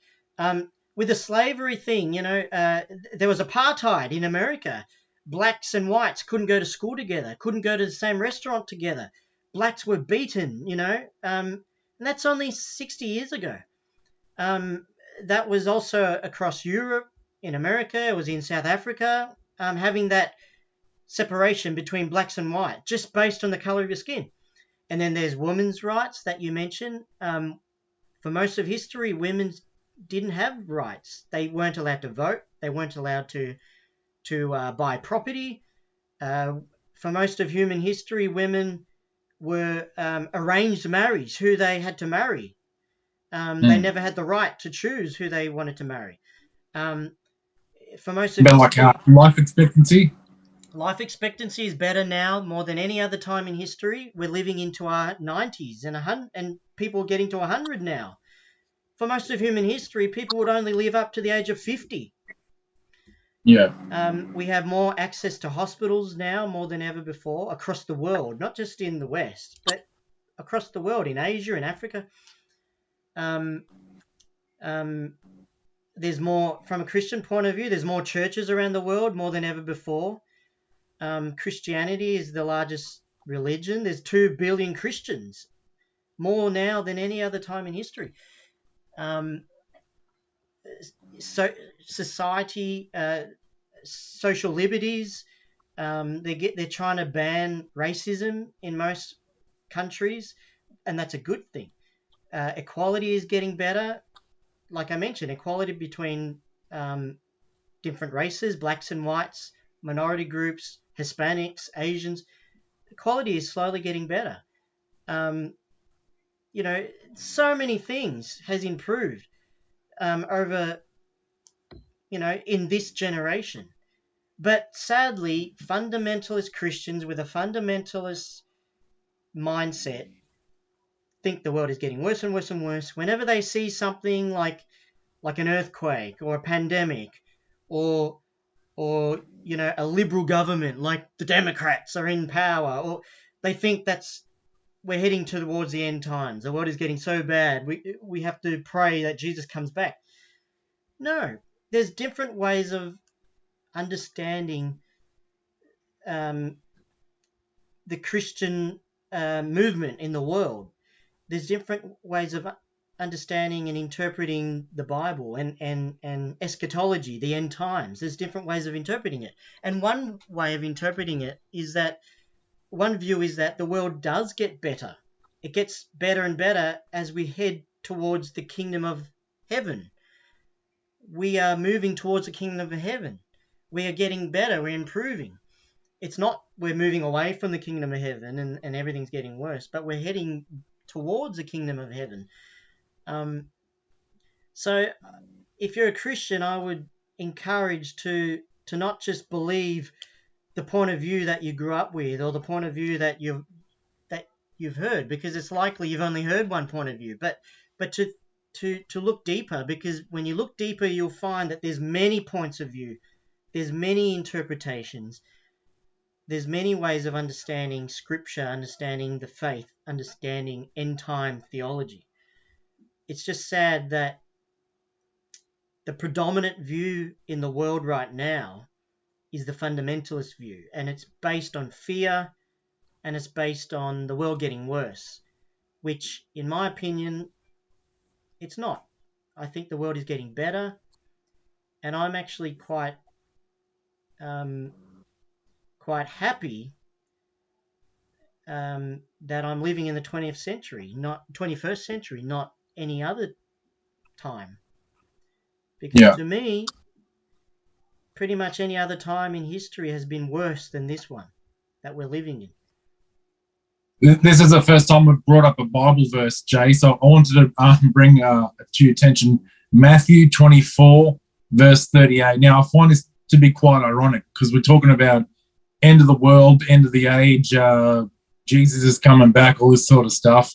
B: With the slavery thing, there was apartheid in America. Blacks and whites couldn't go to school together, couldn't go to the same restaurant together. Blacks were beaten, and that's only 60 years ago. That was also across Europe, in America, it was in South Africa, having that separation between blacks and white, just based on the colour of your skin. And then there's women's rights that you mentioned. For most of history, women didn't have rights. They weren't allowed to vote. They weren't allowed to buy property. For most of human history, women were arranged marriage, who they had to marry. They never had the right to choose who they wanted to marry. For most of
A: history, like life expectancy.
B: Life expectancy is better now, more than any other time in history. We're living into our 90s, and people are getting to 100 now. For most of human history, people would only live up to the age of 50.
A: Yeah.
B: We have more access to hospitals now, more than ever before, across the world, not just in the West, but across the world, in Asia and Africa. There's more, from a Christian point of view, there's more churches around the world, more than ever before. Christianity is the largest religion. There's 2 billion Christians, more now than any other time in history. So society, social liberties, they're trying to ban racism in most countries, and that's a good thing. Equality is getting better. Like I mentioned, equality between different races, blacks and whites, minority groups, Hispanics, Asians. Equality is slowly getting better. So many things has improved over, in this generation. But sadly, fundamentalist Christians with a fundamentalist mindset think the world is getting worse and worse and worse. Whenever they see something like an earthquake or a pandemic, or a liberal government like the Democrats are in power, or they think we're heading towards the end times. The world is getting so bad. We have to pray that Jesus comes back. No, there's different ways of understanding the Christian movement in the world. There's different ways of understanding and interpreting the Bible and eschatology, the end times. There's different ways of interpreting it. And one way of interpreting it is that one view is that the world does get better. It gets better and better as we head towards the kingdom of heaven. We are moving towards the kingdom of heaven. We are getting better. We're improving. It's not we're moving away from the kingdom of heaven and everything's getting worse, but we're heading towards the kingdom of heaven. So if you're a Christian, I would encourage to not just believe the point of view that you grew up with or the point of view that you've heard, because it's likely you've only heard one point of view, but to look deeper, because when you look deeper, you'll find that there's many points of view, there's many interpretations, there's many ways of understanding Scripture, understanding the faith, understanding end-time theology. It's just sad that the predominant view in the world right now is the fundamentalist view, and it's based on fear, and it's based on the world getting worse, which, in my opinion, it's not. I think the world is getting better, and I'm actually quite happy that I'm living in the 20th century, not 21st century, not any other time. Because to me, pretty much any other time in history has been worse than this one that we're living in.
A: This is the first time we've brought up a Bible verse, Jay, so I wanted to bring to your attention Matthew 24, verse 38. Now, I find this to be quite ironic because we're talking about end of the world, end of the age, Jesus is coming back, all this sort of stuff.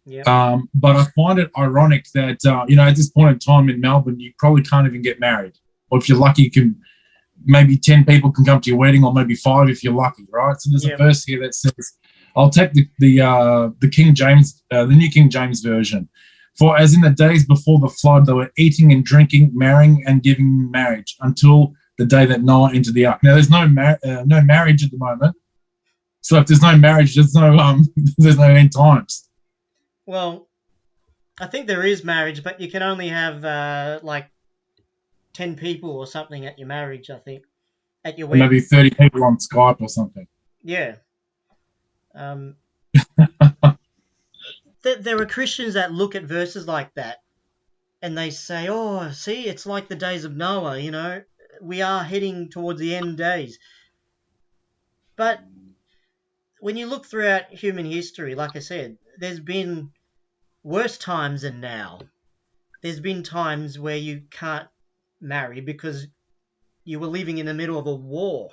B: Yep.
A: But I find it ironic that, at this point in time in Melbourne, you probably can't even get married. Or if you're lucky, you can, maybe 10 people can come to your wedding, or maybe 5 if you're lucky, right? So there's a verse here that says, I'll take the King James, the New King James Version. For as in the days before the flood, they were eating and drinking, marrying and giving marriage until the day that Noah entered the ark. Now, there's no marriage at the moment. So if there's no marriage, there's no end times.
B: Well, I think there is marriage, but you can only have 10 people or something at your marriage, I think, at your wedding.
A: Maybe 30 people on Skype or something.
B: Yeah. There are Christians that look at verses like that and they say, oh, see, it's like the days of Noah, we are heading towards the end days. But when you look throughout human history, like I said, there's been worse times than now. There's been times where you can't marry because you were living in the middle of a war.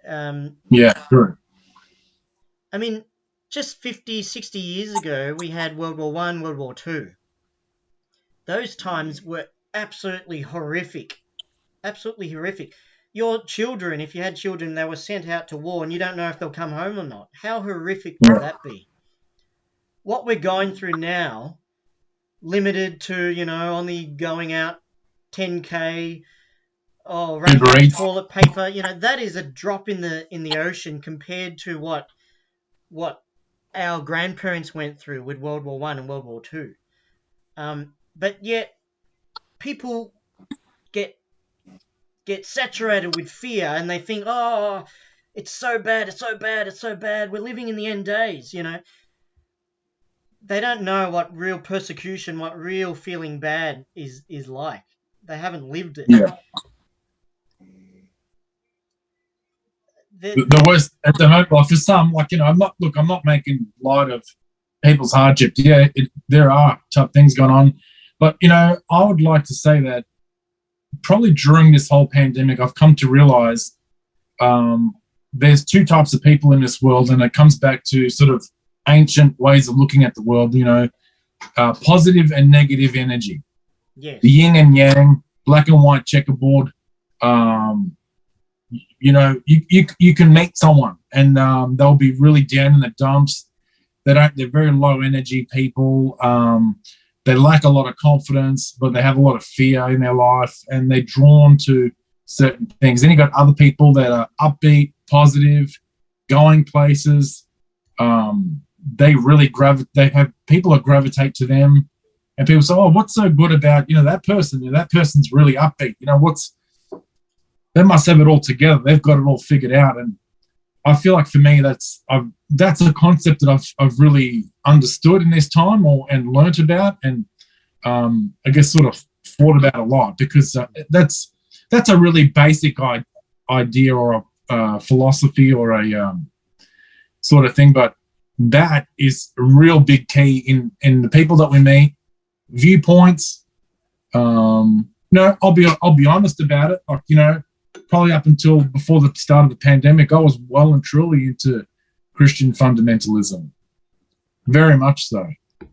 A: Yeah, sure.
B: I mean, just 50, 60 years ago, we had World War I, World War II. Those times were absolutely horrific. Absolutely horrific. Your children, if you had children, they were sent out to war and you don't know if they'll come home or not. How horrific would that be? What we're going through now, limited to, only going out 10K, running out of toilet paper, that is a drop in the ocean compared to what our grandparents went through with World War I and World War II. But yet people get saturated with fear and they think, oh, it's so bad, it's so bad, it's so bad. We're living in the end days, They don't know what real persecution, what real feeling bad is like. They haven't lived it.
A: Yeah. The worst at the moment, for some, I'm not making light of people's hardship. Yeah, there are tough things going on. But, I would like to say that probably during this whole pandemic, I've come to realize there's two types of people in this world, and it comes back to sort of ancient ways of looking at the world, positive and negative energy.
B: Yes.
A: The yin and yang, black and white checkerboard. You can meet someone and they'll be really down in the dumps. They're very low energy people. They lack a lot of confidence, but they have a lot of fear in their life and they're drawn to certain things. Then you got other people that are upbeat, positive, going places. They really people that gravitate to them. And people say, oh, what's so good about, that person? That person's really upbeat. They must have it all together. They've got it all figured out. And I feel like for me, that's a concept that I've really understood in this time and learnt about, and I guess sort of thought about a lot, because that's a really basic idea or a philosophy or a sort of thing. But that is a real big key in the people that we meet, viewpoints. I'll be honest about it. Like, probably up until before the start of the pandemic, I was well and truly into Christian fundamentalism, very much so.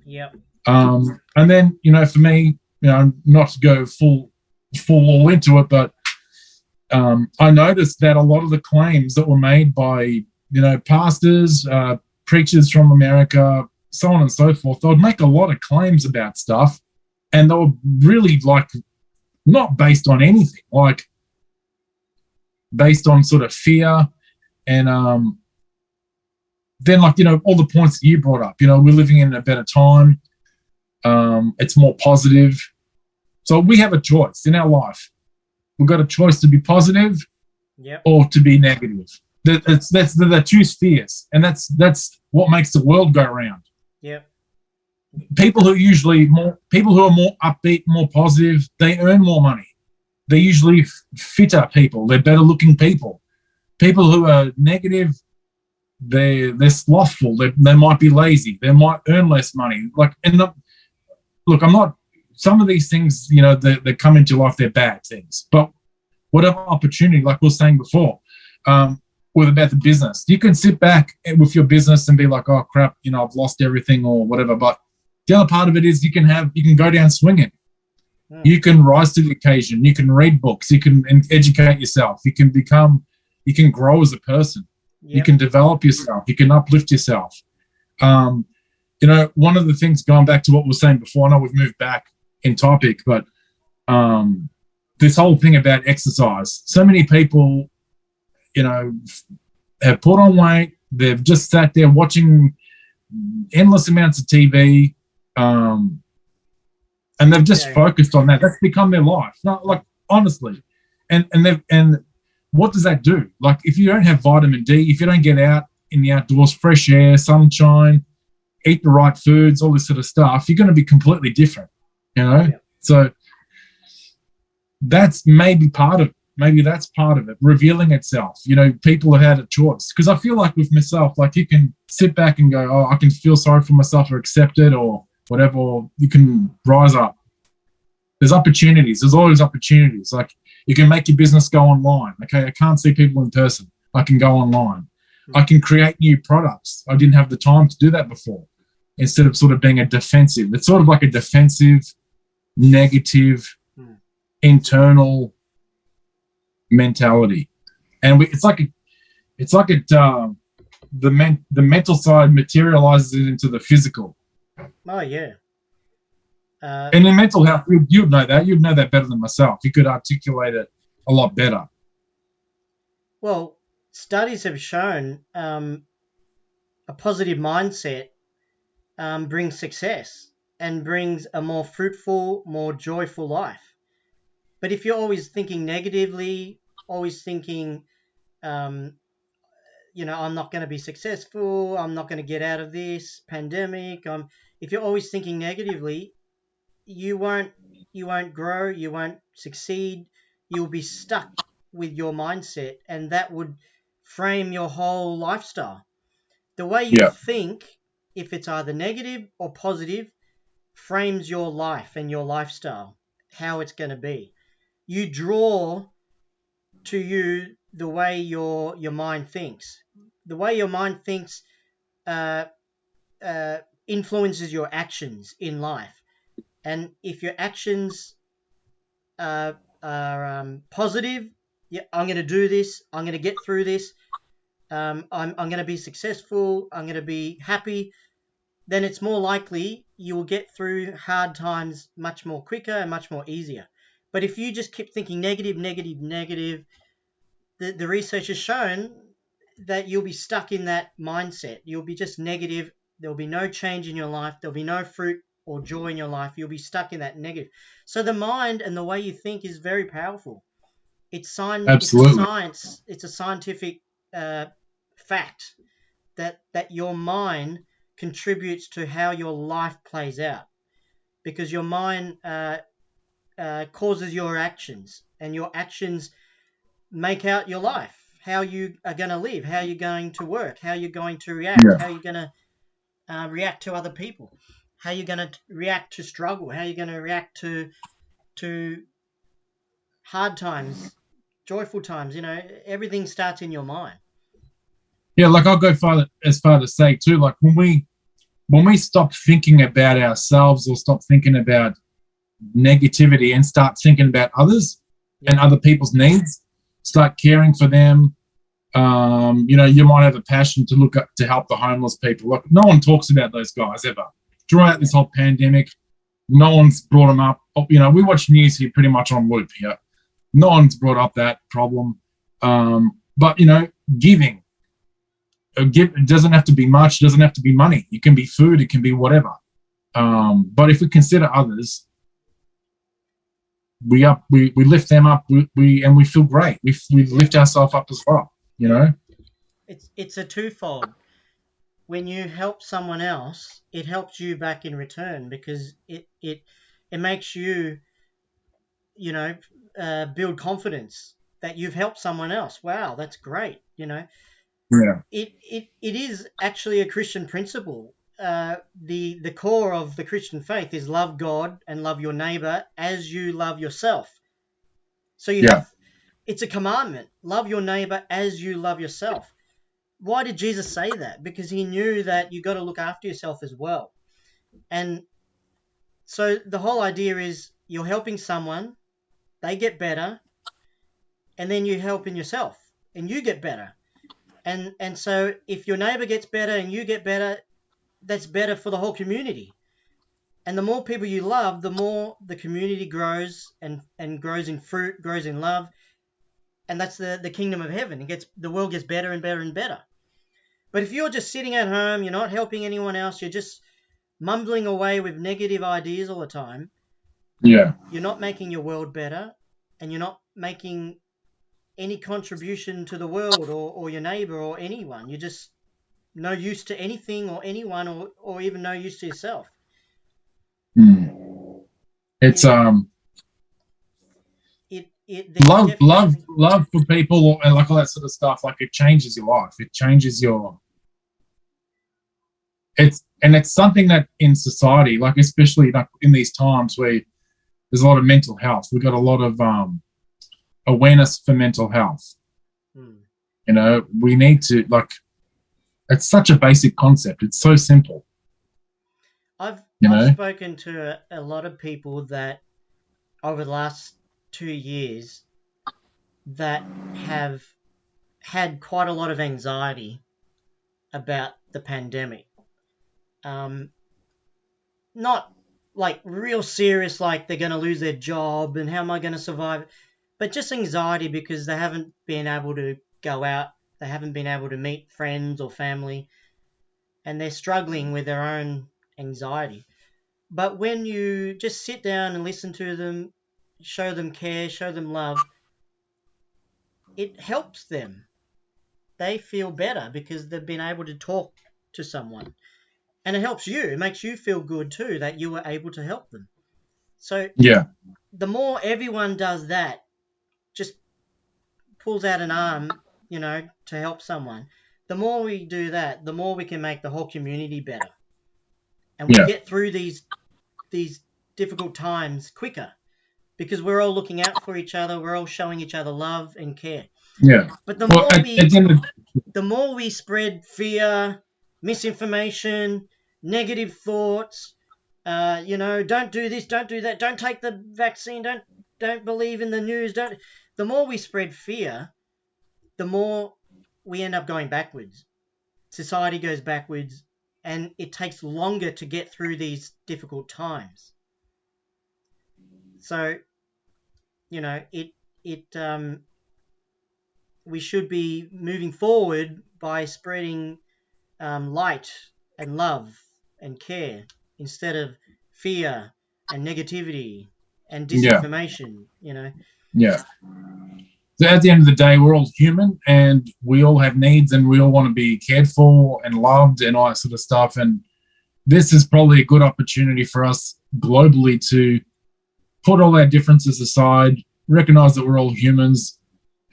B: Yep.
A: And then, for me, not to go full all into it, but I noticed that a lot of the claims that were made by, pastors, preachers from America, so on and so forth, they would make a lot of claims about stuff, and they were really not based on anything, based on sort of fear. And then all the points that you brought up, we're living in a better time. It's more positive. So we have a choice in our life. We've got a choice to be positive,
B: yep,
A: or to be negative. That's the two spheres, and that's what makes the world go round.
B: Yep.
A: People who are more upbeat, more positive, they earn more money. They're usually fitter people. They're better looking people. People who are negative, they're slothful. They might be lazy. They might earn less money. I'm not. Some of these things, that come into life, they're bad things. But whatever opportunity, like we were saying before, with about the business, you can sit back with your business and be like, oh crap, I've lost everything or whatever. But the other part of it is you can go down swinging. You can rise to the occasion. You can read books. You can educate yourself. You can grow as a person. Yep. You can develop yourself. You can uplift yourself. One of the things, going back to what we were saying before, I know we've moved back in topic, but this whole thing about exercise, so many people, have put on weight. They've just sat there watching endless amounts of TV, and they've just focused on that. That's become their life. Not honestly, and what does that do? If you don't have vitamin D, if you don't get out in the outdoors, fresh air, sunshine, eat the right foods, all this sort of stuff, you're going to be completely different. So that's maybe part of it. Maybe that's part of it, revealing itself. People have had a choice. Because I feel like with myself, you can sit back and go, oh, I can feel sorry for myself or accept it or whatever, or you can rise up. There's opportunities. There's always opportunities. You can make your business go online. Okay, I can't see people in person. I can go online. I can create new products. I didn't have the time to do that before. Instead of sort of being a defensive. It's sort of like a defensive, negative, internal mentality. And the mental side materializes it into the physical.
B: Oh, yeah.
A: And in mental health, you'd know that. You'd know that better than myself. You could articulate it a lot better.
B: Well, studies have shown a positive mindset brings success and brings a more fruitful, more joyful life. But if you're always thinking negatively, always thinking, I'm not going to be successful, I'm not going to get out of this pandemic. If you're always thinking negatively, you won't grow, you won't succeed. You'll be stuck with your mindset, and that would frame your whole lifestyle. The way you think, if it's either negative or positive, frames your life and your lifestyle, how it's going to be. You draw to you the way your mind thinks. The way your mind thinks influences your actions in life. And if your actions are positive, I'm going to do this, I'm going to get through this, I'm going to be successful, I'm going to be happy, then it's more likely you will get through hard times much more quicker and much more easier. But if you just keep thinking negative, the research has shown that you'll be stuck in that mindset. You'll be just negative. There'll be no change in your life. There'll be no fruit or joy in your life, you'll be stuck in that negative. So the mind and the way you think is very powerful. It's a
A: Absolutely.
B: science. It's a scientific fact that your mind contributes to how your life plays out, because your mind causes your actions, and your actions make out your life, how you are going to live, how you're going to work, how you're going to react,
A: Yeah.
B: how you're going to react to other people, how you're going to react to struggle, how you're going to react to hard times, joyful times. Everything starts in your mind.
A: Yeah, like I'll go as far to say too, like when we stop thinking about ourselves or stop thinking about negativity and start thinking about others and other people's needs, start caring for them. You might have a passion to look up to help the homeless people. Like no one talks about those guys ever. Throughout this whole pandemic, no one's brought them up. We watch news here pretty much on loop here. No one's brought up that problem. But giving. It doesn't have to be much. It doesn't have to be money. It can be food. It can be whatever. But if we consider others, we lift them up. We feel great. We lift ourselves up as well.
B: It's a twofold. When you help someone else, it helps you back in return, because it makes you build confidence that you've helped someone else. Wow, that's great.
A: Yeah.
B: It is actually a Christian principle. The core of the Christian faith is love God and love your neighbor as you love yourself. So it's a commandment. Love your neighbor as you love yourself. Why did Jesus say that? Because he knew that you got to look after yourself as well. And so the whole idea is you're helping someone, they get better, and then you're helping yourself and you get better. And so if your neighbor gets better and you get better, that's better for the whole community. And the more people you love, the more the community grows and grows in fruit, grows in love. And that's the kingdom of heaven. The world gets better and better and better. But if you're just sitting at home, you're not helping anyone else, you're just mumbling away with negative ideas all the time.
A: Yeah.
B: You're not making your world better, and you're not making any contribution to the world or your neighbor or anyone. You're just no use to anything or anyone, or even no use to yourself.
A: It's love for people and like all that sort of stuff. Like it changes your life. It changes your. It's something that in society, like especially like in these times where there's a lot of mental health, we've got a lot of awareness for mental health. We need to it's such a basic concept. It's so simple.
B: I've spoken to a lot of people that over the last 2 years that have had quite a lot of anxiety about the pandemic. Not like real serious, like they're going to lose their job and how am I going to survive, but just anxiety because they haven't been able to go out, they haven't been able to meet friends or family, and they're struggling with their own anxiety. But when you just sit down and listen to them, show them care, show them love, it helps them. They feel better because they've been able to talk to someone. And it helps you. It makes you feel good too that you were able to help them. So the more everyone does that, just pulls out an arm, to help someone, the more we do that, the more we can make the whole community better. And we get through these difficult times quicker because we're all looking out for each other. We're all showing each other love and care.
A: Yeah.
B: But the more we spread fear, misinformation, negative thoughts, don't do this, don't do that, don't take the vaccine, don't believe in the news, the more we spread fear, the more we end up going backwards. Society goes backwards, and it takes longer to get through these difficult times. So, we should be moving forward by spreading light and love and care instead of fear and negativity and
A: Yeah.
B: disinformation,
A: Yeah. So at the end of the day, we're all human and we all have needs and we all want to be cared for and loved and all that sort of stuff. And this is probably a good opportunity for us globally to put all our differences aside, recognize that we're all humans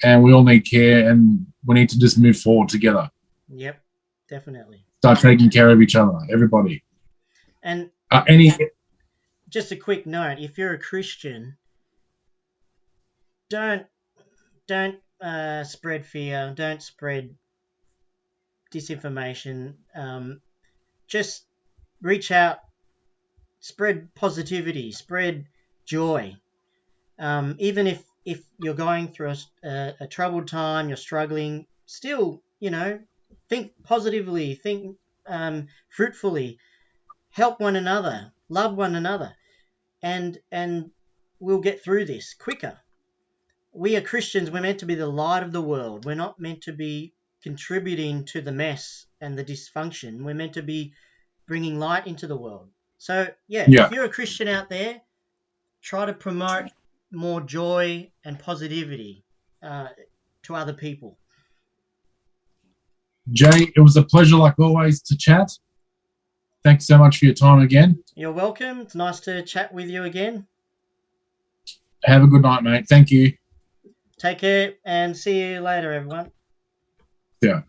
A: and we all need care and we need to just move forward together.
B: Yep, definitely.
A: Start taking care of each other, everybody.
B: And just a quick note, if you're a Christian, don't spread fear, don't spread disinformation. Just reach out, spread positivity, spread joy. Even if you're going through a troubled time, you're struggling, still, think positively, think fruitfully, help one another, love one another, and we'll get through this quicker. We are Christians, we're meant to be the light of the world. We're not meant to be contributing to the mess and the dysfunction. We're meant to be bringing light into the world. So, if you're a Christian out there, try to promote more joy and positivity to other people.
A: Jay, it was a pleasure, like always, to chat. Thanks so much for your time again.
B: You're welcome. It's nice to chat with you again.
A: Have a good night, mate. Thank you.
B: Take care and see you later, everyone.
A: Yeah.